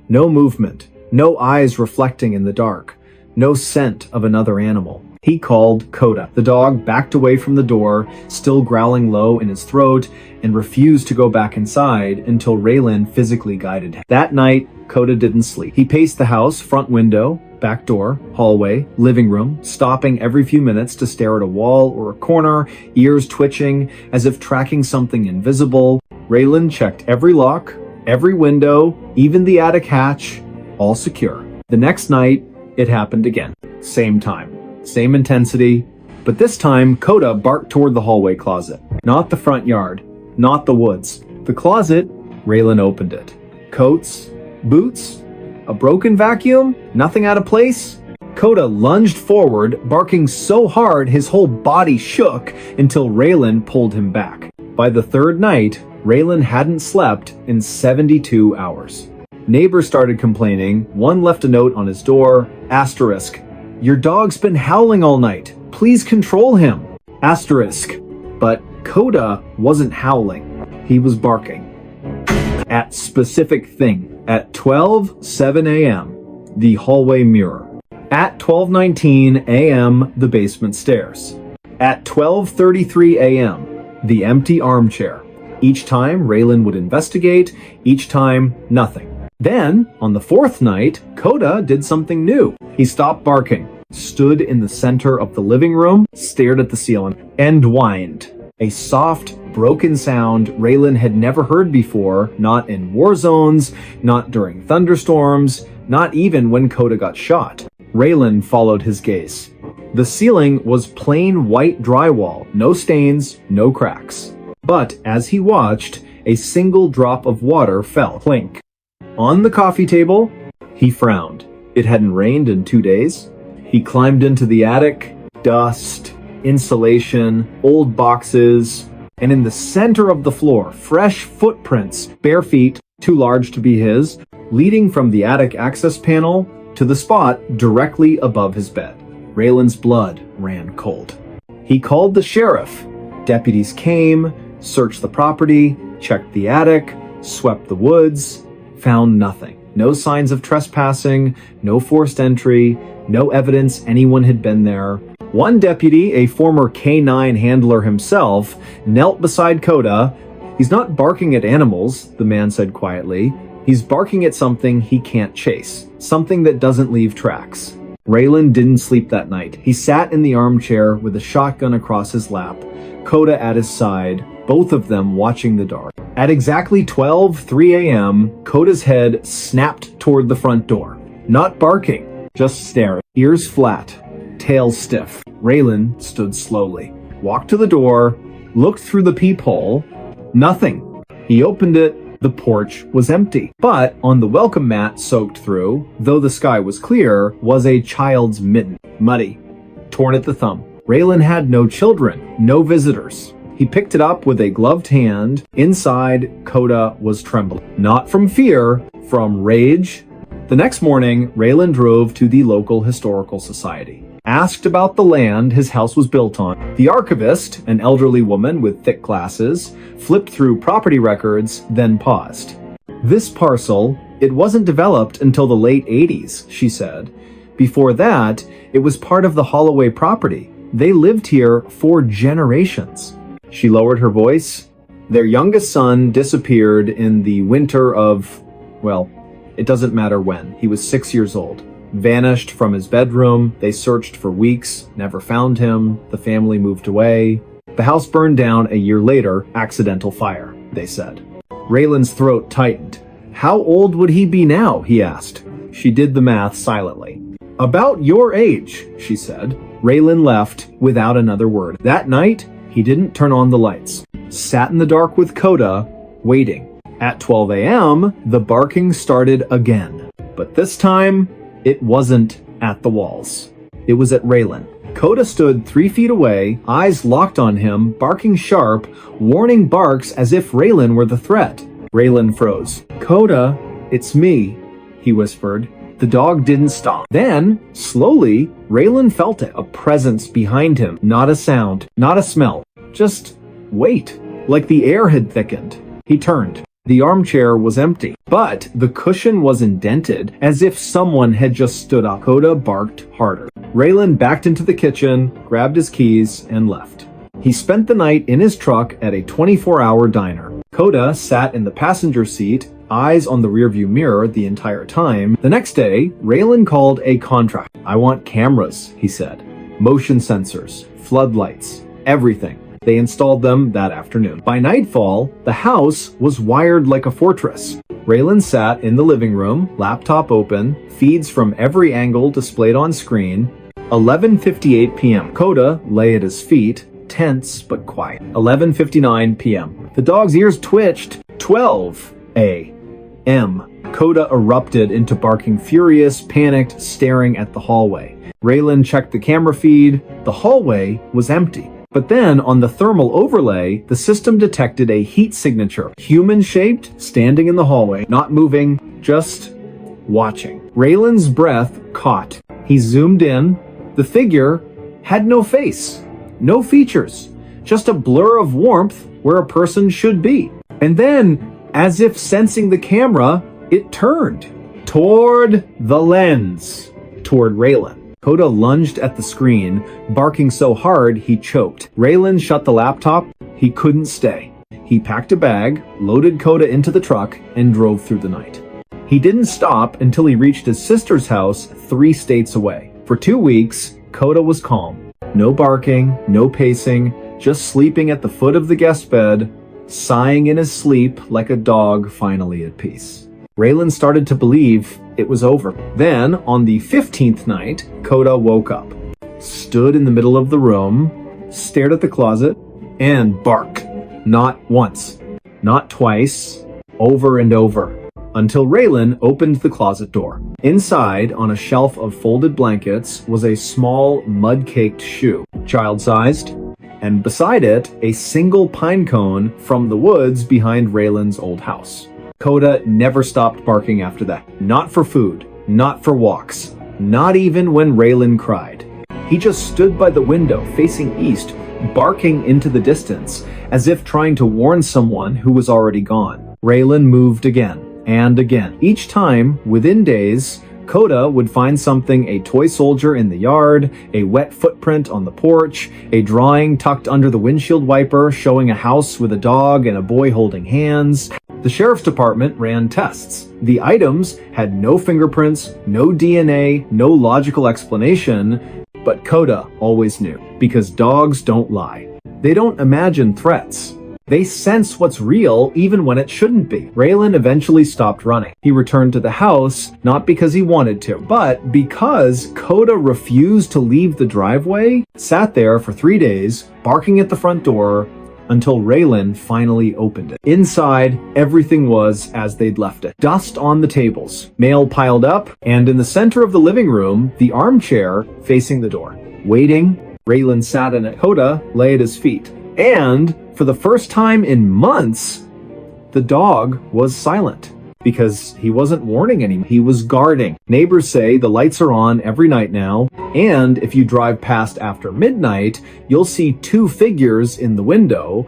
No movement, no eyes reflecting in the dark, no scent of another animal. He called Coda. The dog backed away from the door, still growling low in his throat, and refused to go back inside until Raylan physically guided him. That night, Coda didn't sleep. He paced the house, front window, back door, hallway, living room, stopping every few minutes to stare at a wall or a corner, ears twitching as if tracking something invisible. Raylan checked every lock, every window, even the attic hatch, all secure. The next night, it happened again. Same time, same intensity, but this time Coda barked toward the hallway closet. Not the front yard, not the woods. The closet, Raylan opened it. Coats, boots, a broken vacuum, nothing out of place. Coda lunged forward, barking so hard his whole body shook until Raylan pulled him back. By the third night, Raylan hadn't slept in 72 hours. Neighbors started complaining. One left a note on his door, asterisk, "Your dog's been howling all night. Please control him." Asterisk. But Coda wasn't howling. He was barking. At specific thing. At 12:07 a.m., the hallway mirror. At 12:19 a.m., the basement stairs. At 12:33 a.m., the empty armchair. Each time, Raylan would investigate. Each time, nothing. Then, on the fourth night, Coda did something new. He stopped barking, stood in the center of the living room, stared at the ceiling, and whined. A soft, broken sound Raylan had never heard before, not in war zones, not during thunderstorms, not even when Coda got shot. Raylan followed his gaze. The ceiling was plain white drywall, no stains, no cracks. But as he watched, a single drop of water fell. Clink. On the coffee table, he frowned. It hadn't rained in 2 days. He climbed into the attic. Dust, insulation, old boxes. And in the center of the floor, fresh footprints, bare feet, too large to be his, leading from the attic access panel to the spot directly above his bed. Raylan's blood ran cold. He called the sheriff. Deputies came, searched the property, checked the attic, swept the woods, found nothing. No signs of trespassing, no forced entry, no evidence anyone had been there. One deputy, a former K9 handler himself, knelt beside Coda. "He's not barking at animals," the man said quietly. "He's barking at something he can't chase, something that doesn't leave tracks." Raylan didn't sleep that night. He sat in the armchair with a shotgun across his lap, Coda at his side, both of them watching the dark. At exactly 12:03 a.m., Coda's head snapped toward the front door. Not barking, just staring, ears flat, tail stiff. Raylan stood slowly, walked to the door, looked through the peephole. Nothing. He opened it. The porch was empty. But on the welcome mat soaked through, though the sky was clear, was a child's mitten. Muddy. Torn at the thumb. Raylan had no children, no visitors. He picked it up with a gloved hand. Inside, Coda was trembling. Not from fear, from rage. The next morning, Raylan drove to the local historical society. Asked about the land his house was built on. The archivist, an elderly woman with thick glasses, flipped through property records, then paused. "This parcel, it wasn't developed until the late 80s, she said. Before that, it was part of the Holloway property. They lived here for generations." She lowered her voice. "Their youngest son disappeared in the winter of, well, it doesn't matter when. He was 6 years old. Vanished from his bedroom. They searched for weeks, never found him. The family moved away. The house burned down a year later, accidental fire, they said." Raylan's throat tightened. "How old would he be now?" he asked. She did the math silently. "About your age," she said. Raylan left without another word. That night, he didn't turn on the lights. Sat in the dark with Coda, waiting. At 12 a.m., the barking started again. But this time, it wasn't at the walls. It was at Raylan. Coda stood 3 feet away, eyes locked on him, barking sharp, warning barks as if Raylan were the threat. Raylan froze. "Coda, it's me," he whispered. The dog didn't stop. Then, slowly, Raylan felt it, a presence behind him. Not a sound, not a smell. Just wait. Like the air had thickened. He turned. The armchair was empty, but the cushion was indented, as if someone had just stood up. Coda barked harder. Raylan backed into the kitchen, grabbed his keys, and left. He spent the night in his truck at a 24-hour diner. Coda sat in the passenger seat, eyes on the rearview mirror the entire time. The next day, Raylan called a contractor. "I want cameras," he said. "Motion sensors, floodlights, everything." They installed them that afternoon. By nightfall, the house was wired like a fortress. Raylan sat in the living room, laptop open, feeds from every angle displayed on screen. 11:58 p.m. Coda lay at his feet, tense but quiet. 11:59 p.m. The dog's ears twitched. 12 a.m. Coda erupted into barking, furious, panicked, staring at the hallway. Raylan checked the camera feed. The hallway was empty. But then, on the thermal overlay, the system detected a heat signature. Human-shaped, standing in the hallway, not moving, just watching. Raylan's breath caught. He zoomed in. The figure had no face, no features, just a blur of warmth where a person should be. And then, as if sensing the camera, it turned toward the lens, toward Raylan. Coda lunged at the screen, barking so hard he choked. Raylan shut the laptop. He couldn't stay. He packed a bag, loaded Coda into the truck, and drove through the night. He didn't stop until he reached his sister's house 3 states away. For 2 weeks, Coda was calm. No barking, no pacing, just sleeping at the foot of the guest bed, sighing in his sleep like a dog finally at peace. Raylan started to believe it was over. Then, on the 15th night, Coda woke up, stood in the middle of the room, stared at the closet, and barked. Not once, not twice, over and over, until Raylan opened the closet door. Inside, on a shelf of folded blankets, was a small, mud-caked shoe. Child-sized, and beside it, a single pine cone from the woods behind Raylan's old house. Coda never stopped barking after that. Not for food, not for walks, not even when Raylan cried. He just stood by the window facing east, barking into the distance, as if trying to warn someone who was already gone. Raylan moved again and again. Each time, within days, Coda would find something: a toy soldier in the yard, a wet footprint on the porch, a drawing tucked under the windshield wiper showing a house with a dog and a boy holding hands. The sheriff's department ran tests. The items had no fingerprints, no DNA, no logical explanation, but Coda always knew, because dogs don't lie. They don't imagine threats. They sense what's real even when it shouldn't be. Raylan eventually stopped running. He returned to the house, not because he wanted to, but because Coda refused to leave the driveway, sat there for 3 days, barking at the front door, until Raylan finally opened it. Inside, everything was as they'd left it. Dust on the tables, mail piled up, and in the center of the living room, the armchair facing the door. Waiting, Raylan sat in it. Coda lay at his feet. And for the first time in months, the dog was silent, because he wasn't warning anyone. He was guarding. Neighbors say the lights are on every night now, and if you drive past after midnight, you'll see 2 figures in the window,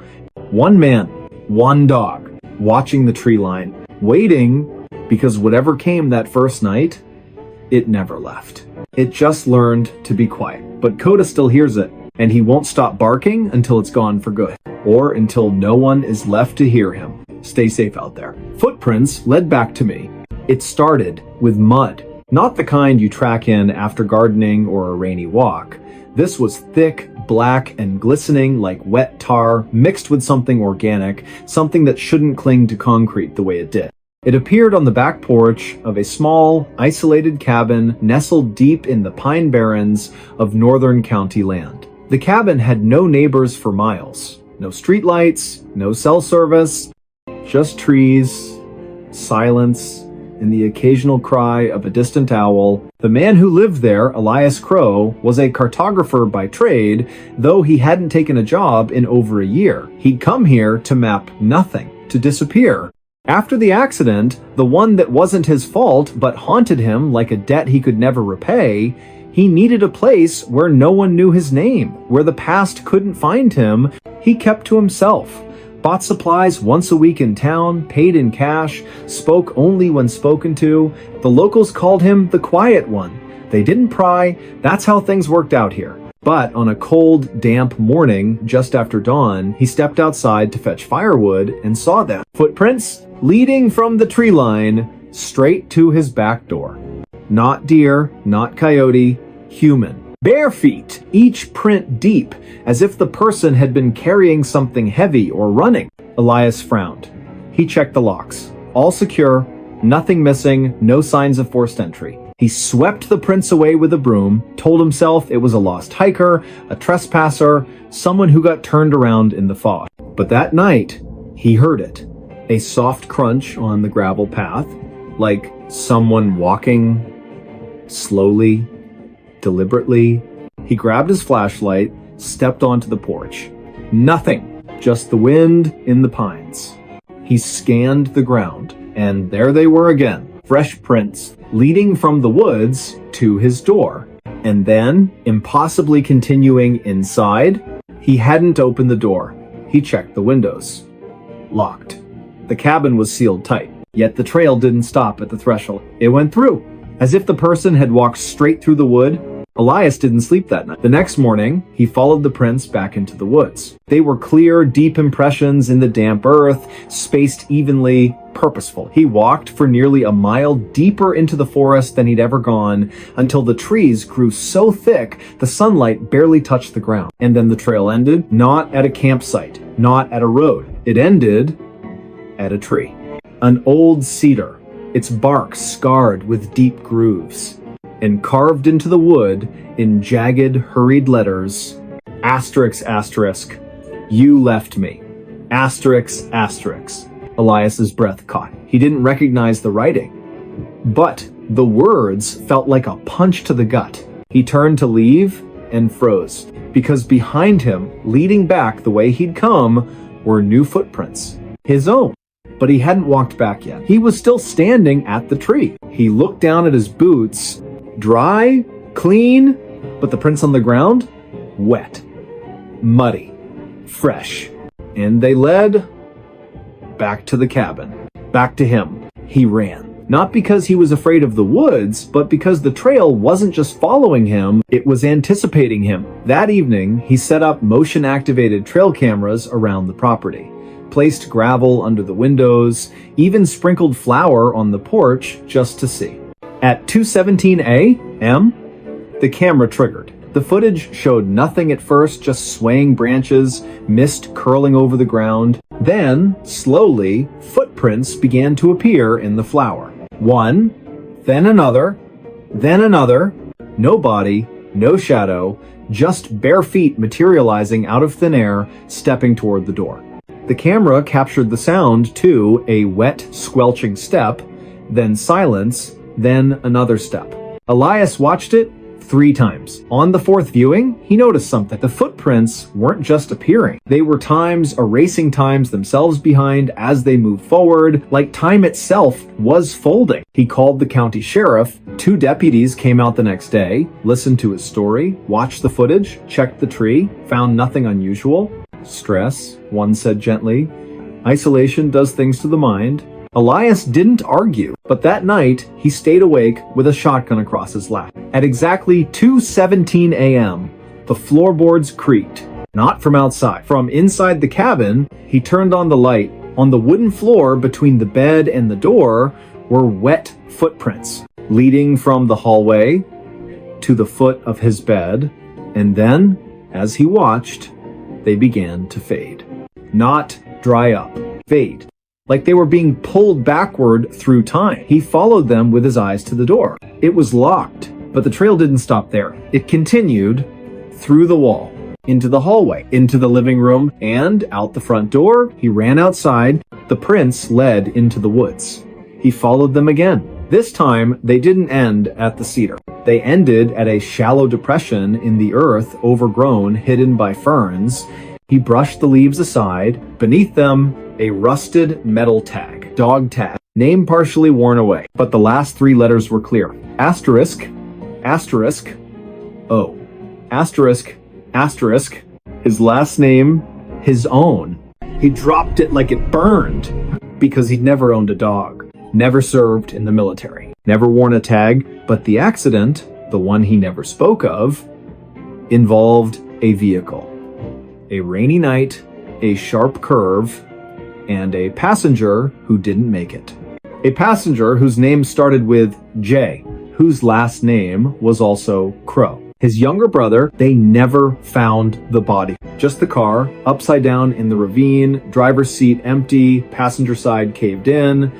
1 man, 1 dog, watching the tree line, waiting, because whatever came that first night, it never left. It just learned to be quiet. But Coda still hears it, and he won't stop barking until it's gone for good, or until no one is left to hear him. Stay safe out there. Footprints led back to me. It started with mud. Not the kind you track in after gardening or a rainy walk. This was thick, black, and glistening like wet tar mixed with something organic, something that shouldn't cling to concrete the way it did. It appeared on the back porch of a small, isolated cabin nestled deep in the pine barrens of northern county land. The cabin had no neighbors for miles. No streetlights, no cell service, just trees, silence, and the occasional cry of a distant owl. The man who lived there, Elias Crow, was a cartographer by trade, though he hadn't taken a job in over a year. He'd come here to map nothing, to disappear. After the accident, the one that wasn't his fault but haunted him like a debt he could never repay, he needed a place where no one knew his name, where the past couldn't find him. He kept to himself, bought supplies once a week in town, paid in cash, spoke only when spoken to. The locals called him the quiet one. They didn't pry. That's how things worked out here. But on a cold, damp morning, just after dawn, he stepped outside to fetch firewood and saw them. Footprints leading from the tree line straight to his back door. Not deer, not coyote, human. Bare feet, each print deep, as if the person had been carrying something heavy or running. Elias frowned. He checked the locks. All secure, nothing missing, no signs of forced entry. He swept the prints away with a broom, told himself it was a lost hiker, a trespasser, someone who got turned around in the fog. But that night, he heard it. A soft crunch on the gravel path, like someone walking slowly, deliberately. He grabbed his flashlight, stepped onto the porch. Nothing, just the wind in the pines. He scanned the ground, and there they were again, fresh prints, leading from the woods to his door. And then, impossibly continuing inside, he hadn't opened the door. He checked the windows. Locked. The cabin was sealed tight, yet the trail didn't stop at the threshold. It went through, as if the person had walked straight through the wood. Elias didn't sleep that night. The next morning, he followed the prints back into the woods. They were clear, deep impressions in the damp earth, spaced evenly, purposeful. He walked for nearly a mile deeper into the forest than he'd ever gone, until the trees grew so thick the sunlight barely touched the ground. And then the trail ended, not at a campsite, not at a road. It ended at a tree. An old cedar, its bark scarred with deep grooves. And carved into the wood, in jagged, hurried letters, asterisk, asterisk, you left me. Asterisk, asterisk. Elias's breath caught. He didn't recognize the writing, but the words felt like a punch to the gut. He turned to leave and froze. because behind him, leading back the way he'd come, were new footprints. His own. But he hadn't walked back yet. He was still standing at the tree. He looked down at his boots. Dry, clean, but the prints on the ground? Wet, muddy, fresh. And they led back to the cabin. Back to him. He ran. Not because he was afraid of the woods, but because the trail wasn't just following him, it was anticipating him. That evening, he set up motion-activated trail cameras around the property, placed gravel under the windows, even sprinkled flour on the porch just to see. At 2:17 a.m., the camera triggered. The footage showed nothing at first, just swaying branches, mist curling over the ground. Then, slowly, footprints began to appear in the flour. One, then another, no body, no shadow, just bare feet materializing out of thin air, stepping toward the door. The camera captured the sound too, a wet, squelching step, then silence, then another step. Elias watched it 3 times. On the 4th viewing, he noticed something. The footprints weren't just appearing. They were erasing times themselves behind as they moved forward, like time itself was folding. He called the county sheriff. 2 deputies came out the next day, listened to his story, watched the footage, checked the tree, found nothing unusual. Stress, one said gently. Isolation does things to the mind. Elias didn't argue, but that night, he stayed awake with a shotgun across his lap. At exactly 2:17 a.m., the floorboards creaked. Not from outside. From inside the cabin, he turned on the light. On the wooden floor between the bed and the door were wet footprints, leading from the hallway to the foot of his bed, and then, as he watched, they began to fade. Not dry up. Fade. Like they were being pulled backward through time. He followed them with his eyes to the door. It was locked, but the trail didn't stop there. It continued through the wall, into the hallway, into the living room, and out the front door. He ran outside. The prints led into the woods. He followed them again. This time, they didn't end at the cedar. They ended at a shallow depression in the earth, overgrown, hidden by ferns. He brushed the leaves aside. Beneath them, a rusted metal tag. Dog tag. Name partially worn away, but the last 3 letters were clear. Asterisk, asterisk, O. Asterisk, asterisk. His last name, his own. He dropped it like it burned, because he'd never owned a dog. Never served in the military. Never worn a tag, but the accident, the one he never spoke of, involved a vehicle. A rainy night, a sharp curve, and a passenger who didn't make it. A passenger whose name started with J, whose last name was also Crow. His younger brother, they never found the body. Just the car, upside down in the ravine, driver's seat empty, passenger side caved in.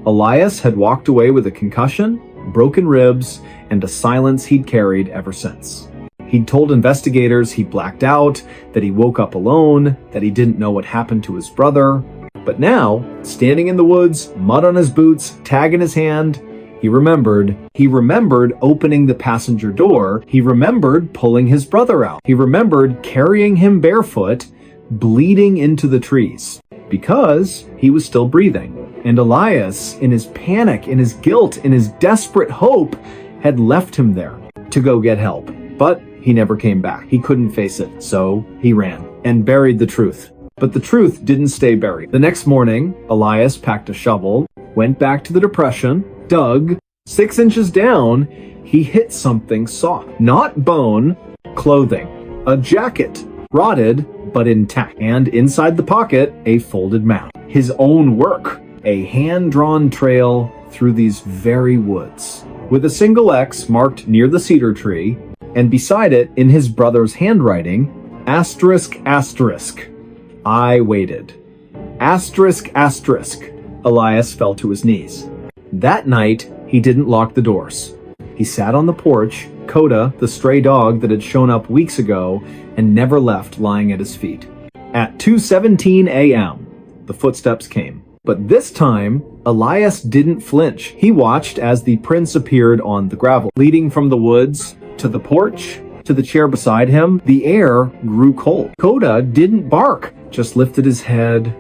Elias had walked away with a concussion, broken ribs, and a silence he'd carried ever since. He'd told investigators he blacked out, that he woke up alone, that he didn't know what happened to his brother. But now, standing in the woods, mud on his boots, tag in his hand, he remembered. He remembered opening the passenger door. He remembered pulling his brother out. He remembered carrying him barefoot, bleeding into the trees, because he was still breathing. And Elias, in his panic, in his guilt, in his desperate hope, had left him there to go get help. But he never came back. He couldn't face it, so he ran and buried the truth. But the truth didn't stay buried. The next morning, Elias packed a shovel, went back to the depression, dug. 6 inches down, he hit something soft. Not bone, clothing. A jacket, rotted but intact. And inside the pocket, a folded map. His own work. A hand-drawn trail through these very woods, with a single X marked near the cedar tree, and beside it, in his brother's handwriting, asterisk, asterisk. I waited. Asterisk, asterisk. Elias fell to his knees. That night, he didn't lock the doors. He sat on the porch, Coda, the stray dog that had shown up weeks ago, and never left lying at his feet. At 2:17 a.m., the footsteps came. But this time, Elias didn't flinch. He watched as the prints appeared on the gravel, leading from the woods to the porch to the chair beside him, the air grew cold. Coda didn't bark, just lifted his head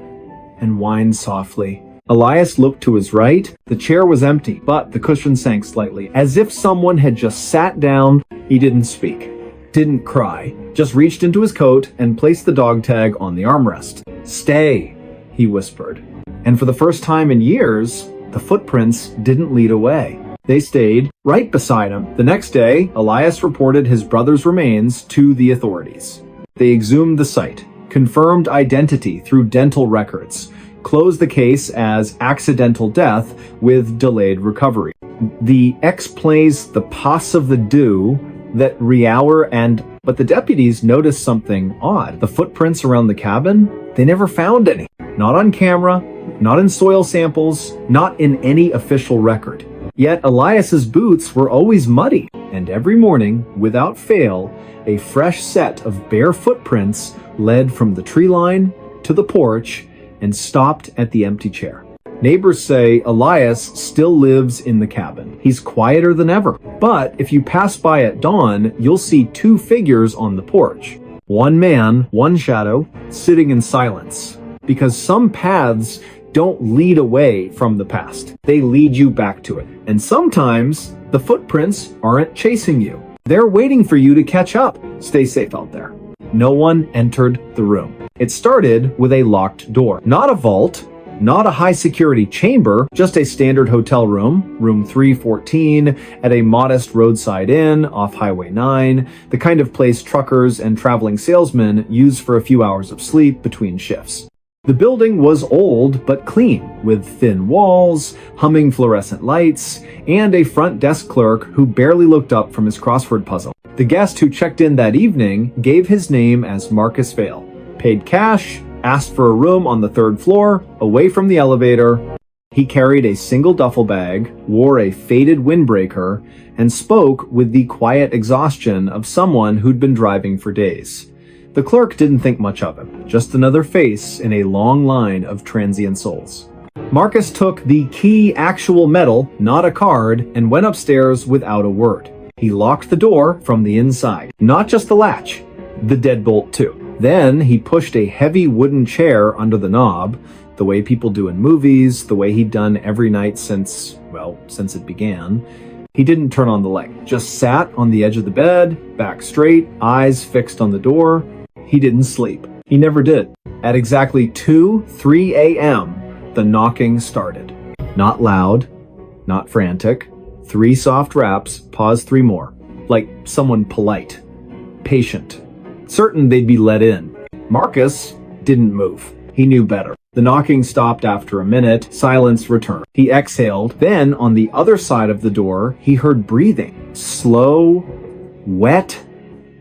and whined softly. Elias looked to his right. The chair was empty, but the cushion sank slightly, as if someone had just sat down. He didn't speak, didn't cry, just reached into his coat and placed the dog tag on the armrest. "Stay," he whispered. And for the first time in years, the footprints didn't lead away. They stayed right beside him. The next day, Elias reported his brother's remains to the authorities. They exhumed the site, confirmed identity through dental records, closed the case as accidental death with delayed recovery. The X plays the pass of the do that Riauer but the deputies noticed something odd. The footprints around the cabin, they never found any. Not on camera, not in soil samples, not in any official record. Yet Elias's boots were always muddy, and every morning, without fail, a fresh set of bare footprints led from the tree line to the porch and stopped at the empty chair. Neighbors say Elias still lives in the cabin. He's quieter than ever. But if you pass by at dawn, you'll see two figures on the porch. One man, one shadow, sitting in silence. Because some paths don't lead away from the past. They lead you back to it. And sometimes the footprints aren't chasing you. They're waiting for you to catch up. Stay safe out there. No one entered the room. It started with a locked door. Not a vault, not a high-security chamber, just a standard hotel room, room 314, at a modest roadside inn off Highway 9, the kind of place truckers and traveling salesmen use for a few hours of sleep between shifts. The building was old but clean, with thin walls, humming fluorescent lights, and a front desk clerk who barely looked up from his crossword puzzle. The guest who checked in that evening gave his name as Marcus Vale, paid cash, asked for a room on the third floor, away from the elevator. He carried a single duffel bag, wore a faded windbreaker, and spoke with the quiet exhaustion of someone who'd been driving for days. The clerk didn't think much of him, just another face in a long line of transient souls. Marcus took the key actual metal, not a card, and went upstairs without a word. He locked the door from the inside, not just the latch, the deadbolt too. Then he pushed a heavy wooden chair under the knob, the way people do in movies, the way he'd done every night since it began. He didn't turn on the light, just sat on the edge of the bed, back straight, eyes fixed on the door. He didn't sleep. He never did. At exactly 3 a.m., the knocking started. Not loud, not frantic. 3 soft raps, pause 3 more. Like someone polite, patient, certain they'd be let in. Marcus didn't move. He knew better. The knocking stopped after a minute. Silence returned. He exhaled. Then, on the other side of the door, he heard breathing. Slow, wet,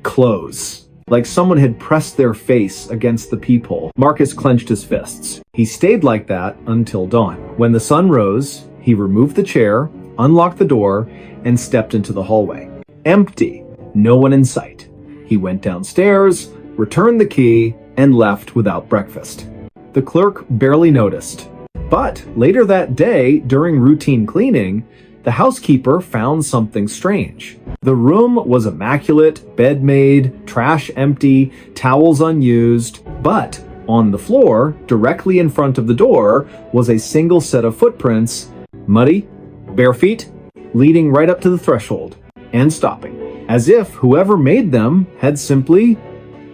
close. Like someone had pressed their face against the peephole. Marcus clenched his fists. He stayed like that until dawn. When the sun rose, he removed the chair, unlocked the door, and stepped into the hallway. Empty. No one in sight. He went downstairs, returned the key, and left without breakfast. The clerk barely noticed. But later that day, during routine cleaning, the housekeeper found something strange. The room was immaculate, bed made, trash empty, towels unused, but on the floor, directly in front of the door, was a single set of footprints, muddy, bare feet, leading right up to the threshold, and stopping, as if whoever made them had simply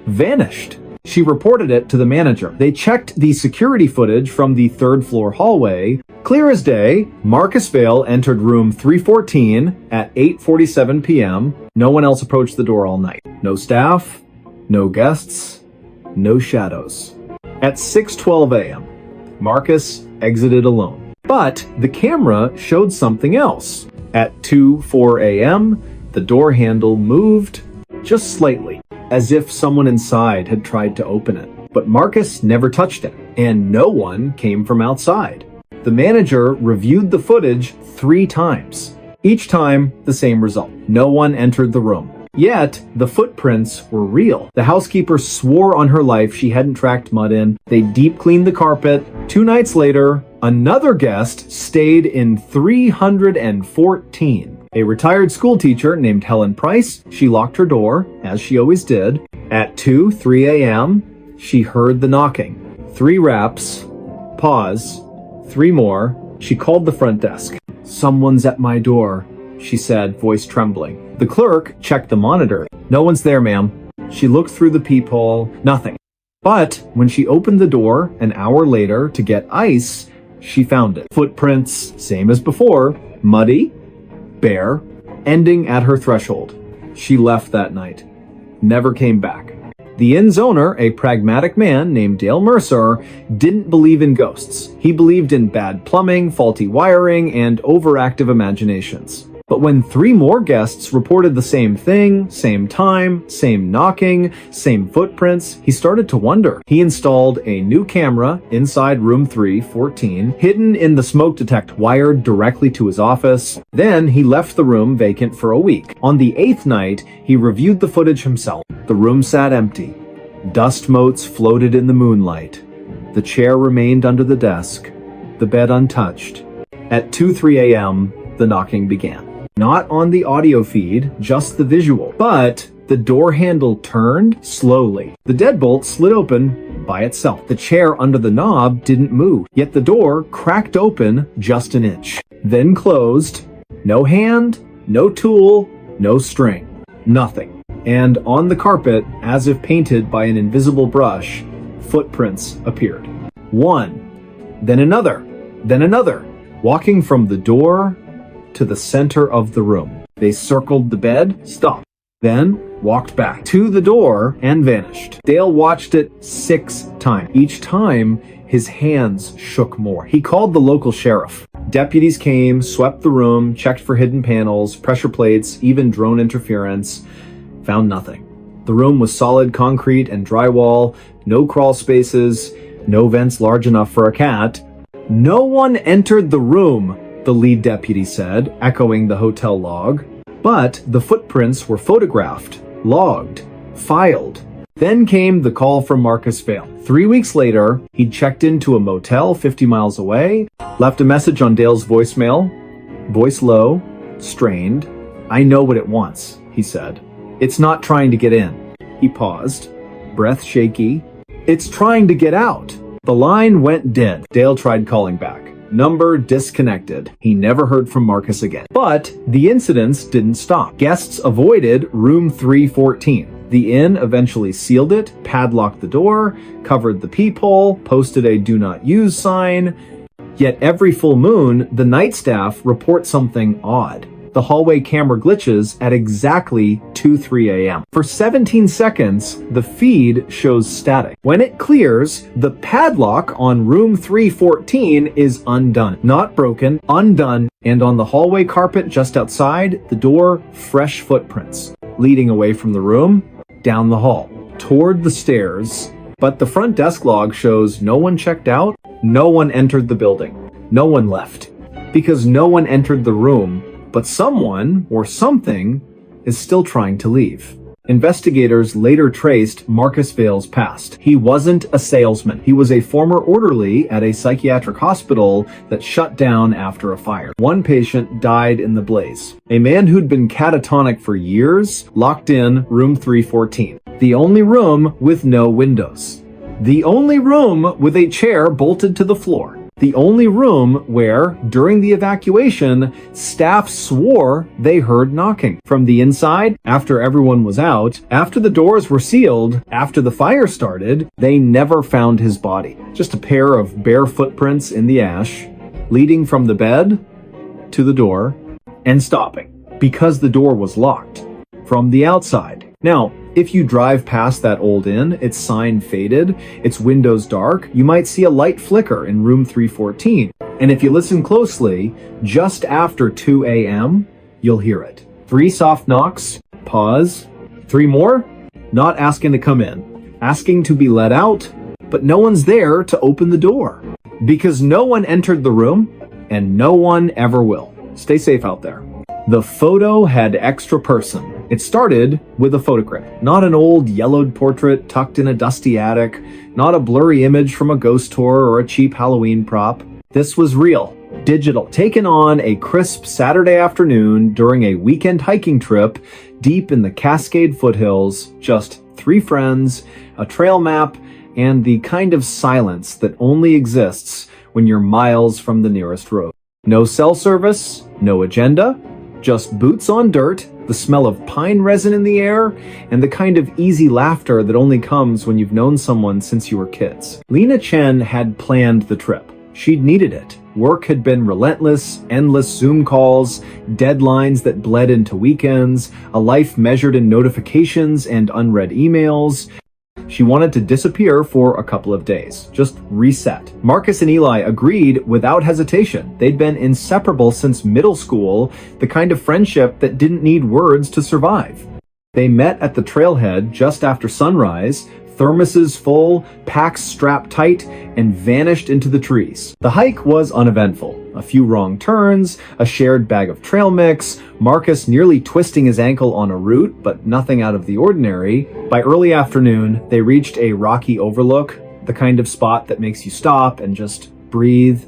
vanished. She reported it to the manager. They checked the security footage from the third floor hallway. Clear as day, Marcus Vale entered room 314 at 8:47 p.m. No one else approached the door all night. No staff, no guests, no shadows. At 6:12 a.m., Marcus exited alone. But the camera showed something else. At 2:04 a.m., the door handle moved just slightly, as if someone inside had tried to open it. But Marcus never touched it, and no one came from outside. The manager reviewed the footage 3 times. Each time, the same result. No one entered the room. Yet, the footprints were real. The housekeeper swore on her life she hadn't tracked mud in. They deep cleaned the carpet. 2 nights later, another guest stayed in 314. A retired school teacher named Helen Price, she locked her door, as she always did. At 3 a.m., she heard the knocking. 3 raps, pause, 3 more. She called the front desk. "Someone's at my door," she said, voice trembling. The clerk checked the monitor. "No one's there, ma'am." She looked through the peephole. Nothing. But when she opened the door an hour later to get ice, she found it. Footprints, same as before, muddy, bare, ending at her threshold. She left that night. Never came back. The inn's owner, a pragmatic man named Dale Mercer, didn't believe in ghosts. He believed in bad plumbing, faulty wiring, and overactive imaginations. But when 3 more guests reported the same thing, same time, same knocking, same footprints, he started to wonder. He installed a new camera inside room 314, hidden in the smoke detector wired directly to his office. Then he left the room vacant for a week. On the 8th night, he reviewed the footage himself. The room sat empty. Dust motes floated in the moonlight. The chair remained under the desk, the bed untouched. At 2:03 a.m., the knocking began. Not on the audio feed, just the visual. But the door handle turned slowly. The deadbolt slid open by itself. The chair under the knob didn't move, yet the door cracked open just an inch. Then closed. No hand, no tool, no string. Nothing. And on the carpet, as if painted by an invisible brush, footprints appeared. One, then another, walking from the door to the center of the room. They circled the bed, stopped, then walked back to the door and vanished. Dale watched it 6 times. Each time, his hands shook more. He called the local sheriff. Deputies came, swept the room, checked for hidden panels, pressure plates, even drone interference. Found nothing. The room was solid concrete and drywall, no crawl spaces, no vents large enough for a cat. No one entered the room, the lead deputy said, echoing the hotel log. But the footprints were photographed, logged, filed. Then came the call from Marcus Vale. 3 weeks later, he'd checked into a motel 50 miles away, left a message on Dale's voicemail. Voice low, strained. "I know what it wants," he said. "It's not trying to get in." He paused, breath shaky. "It's trying to get out." The line went dead. Dale tried calling back. Number disconnected. He never heard from Marcus again. But the incidents didn't stop. Guests avoided room 314. The inn eventually sealed it, padlocked the door, covered the peephole, posted a "do not use" sign. Yet every full moon, the night staff report something odd. The hallway camera glitches at exactly 2:03 a.m. For 17 seconds, the feed shows static. When it clears, the padlock on room 314 is undone. Not broken, undone, and on the hallway carpet just outside the door, fresh footprints, leading away from the room, down the hall, toward the stairs. But the front desk log shows no one checked out, no one entered the building, no one left. Because no one entered the room, but someone or something is still trying to leave. Investigators later traced Marcus Vale's past. He wasn't a salesman. He was a former orderly at a psychiatric hospital that shut down after a fire. One patient died in the blaze. A man who'd been catatonic for years locked in room 314. The only room with no windows. The only room with a chair bolted to the floor. The only room where, during the evacuation, staff swore they heard knocking. From the inside, after everyone was out, after the doors were sealed, after the fire started, they never found his body. Just a pair of bare footprints in the ash, leading from the bed to the door, and stopping, because the door was locked from the outside. Now, if you drive past that old inn, its sign faded, its windows dark, you might see a light flicker in room 314. And if you listen closely, just after 2 a.m., you'll hear it. 3 soft knocks, pause. 3 more, not asking to come in, asking to be let out, but no one's there to open the door. Because no one entered the room, and no one ever will. Stay safe out there. The photo had extra person. It started with a photograph, not an old yellowed portrait tucked in a dusty attic, not a blurry image from a ghost tour or a cheap Halloween prop. This was real. digital, taken on a crisp Saturday afternoon during a weekend hiking trip deep in the Cascade foothills, just 3 friends, a trail map, and the kind of silence that only exists when you're miles from the nearest road. No cell service, no agenda, just boots on dirt, the smell of pine resin in the air, and the kind of easy laughter that only comes when you've known someone since you were kids. Lena Chen had planned the trip. She'd needed it. Work had been relentless, endless Zoom calls, deadlines that bled into weekends, a life measured in notifications and unread emails. She wanted to disappear for a couple of days, just reset. Marcus and Eli agreed without hesitation. They'd been inseparable since middle school, the kind of friendship that didn't need words to survive. They met at the trailhead just after sunrise, thermoses full, packs strapped tight, and vanished into the trees. The hike was uneventful. A few wrong turns, a shared bag of trail mix, Marcus nearly twisting his ankle on a root, but nothing out of the ordinary. By early afternoon, they reached a rocky overlook, the kind of spot that makes you stop and just breathe.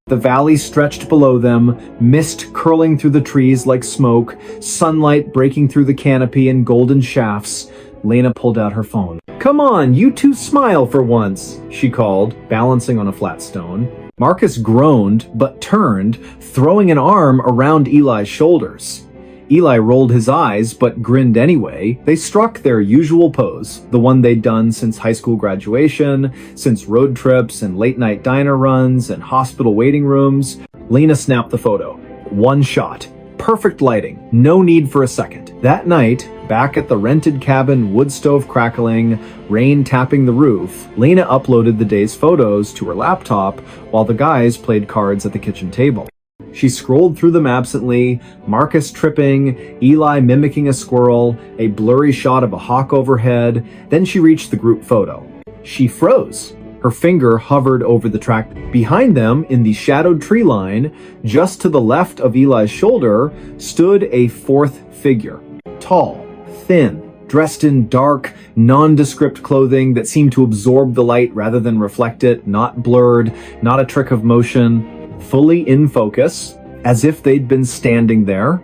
The valley stretched below them, mist curling through the trees like smoke, sunlight breaking through the canopy in golden shafts. Lena pulled out her phone. "Come on, you two smile for once," she called, balancing on a flat stone. Marcus groaned, but turned, throwing an arm around Eli's shoulders. Eli rolled his eyes, but grinned anyway. They struck their usual pose, the one they'd done since high school graduation, since road trips and late-night diner runs and hospital waiting rooms. Lena snapped the photo. One shot. Perfect lighting. No need for a second. That night, back at the rented cabin, wood stove crackling, rain tapping the roof, Lena uploaded the day's photos to her laptop while the guys played cards at the kitchen table. She scrolled through them absently, Marcus tripping, Eli mimicking a squirrel, a blurry shot of a hawk overhead. Then she reached the group photo. She froze. Her finger hovered over the track. Behind them, in the shadowed tree line, just to the left of Eli's shoulder, stood a fourth figure. Tall, thin, dressed in dark, nondescript clothing that seemed to absorb the light rather than reflect it, not blurred, not a trick of motion, fully in focus, as if they'd been standing there,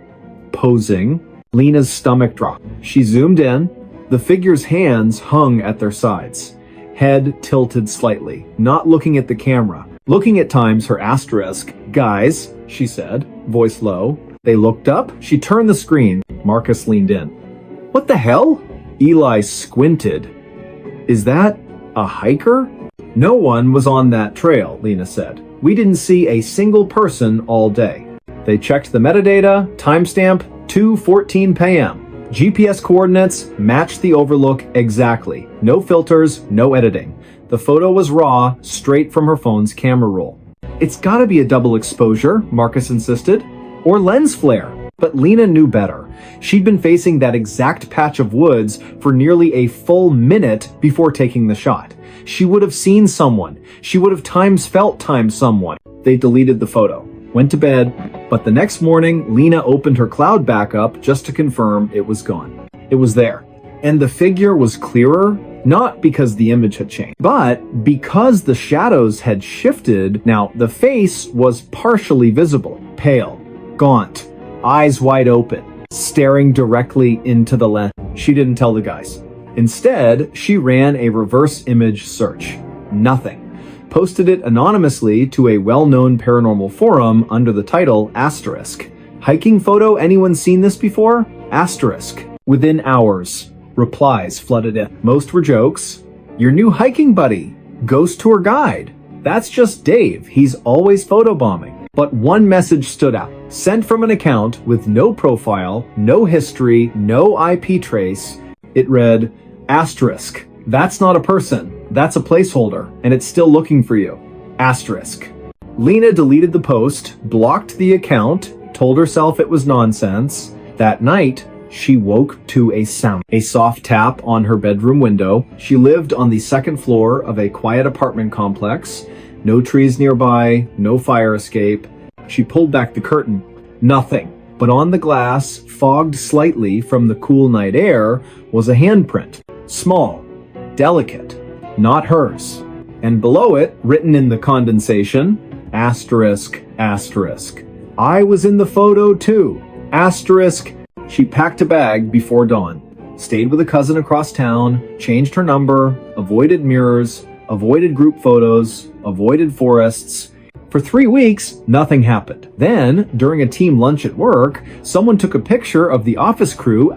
posing. Lena's stomach dropped. She zoomed in. The figure's hands hung at their sides. Head tilted slightly, not looking at the camera. Looking at times her asterisk. "Guys," she said, voice low. They looked up. She turned the screen. Marcus leaned in. "What the hell?" Eli squinted. "Is that a hiker?" "No one was on that trail," Lena said. "We didn't see a single person all day." They checked the metadata, timestamp 2:14 p.m. GPS coordinates matched the overlook exactly. No filters, no editing. The photo was raw, straight from her phone's camera roll. "It's gotta be a double exposure," Marcus insisted. "Or lens flare." But Lena knew better. She'd been facing that exact patch of woods for nearly a full minute before taking the shot. She would have seen someone. She would have felt someone. They deleted the photo. Went to bed, but the next morning, Lena opened her cloud backup just to confirm it was gone. It was there. And the figure was clearer, not because the image had changed, but because the shadows had shifted. Now, the face was partially visible, pale, gaunt, eyes wide open, staring directly into the lens. She didn't tell the guys. Instead, she ran a reverse image search. Nothing. Posted it anonymously to a well-known paranormal forum under the title asterisk. "Hiking photo, anyone seen this before?" Asterisk. Within hours, replies flooded in. Most were jokes. "Your new hiking buddy. Ghost tour guide. That's just Dave. He's always photobombing." But one message stood out. Sent from an account with no profile, no history, no IP trace. It read, asterisk. "That's not a person. That's a placeholder, and it's still looking for you. Asterisk." Lena deleted the post, blocked the account, told herself it was nonsense. That night, she woke to a sound. A soft tap on her bedroom window. She lived on the second floor of a quiet apartment complex. No trees nearby, no fire escape. She pulled back the curtain. Nothing. But on the glass, fogged slightly from the cool night air, was a handprint. Small, delicate, not hers. And below it, written in the condensation, Asterisk, asterisk. I was in the photo too. Asterisk. She packed a bag before dawn, stayed with a cousin across town, changed her number, avoided mirrors, avoided group photos, avoided forests. For 3 weeks, nothing happened. Then, during a team lunch at work, someone took a picture of the office crew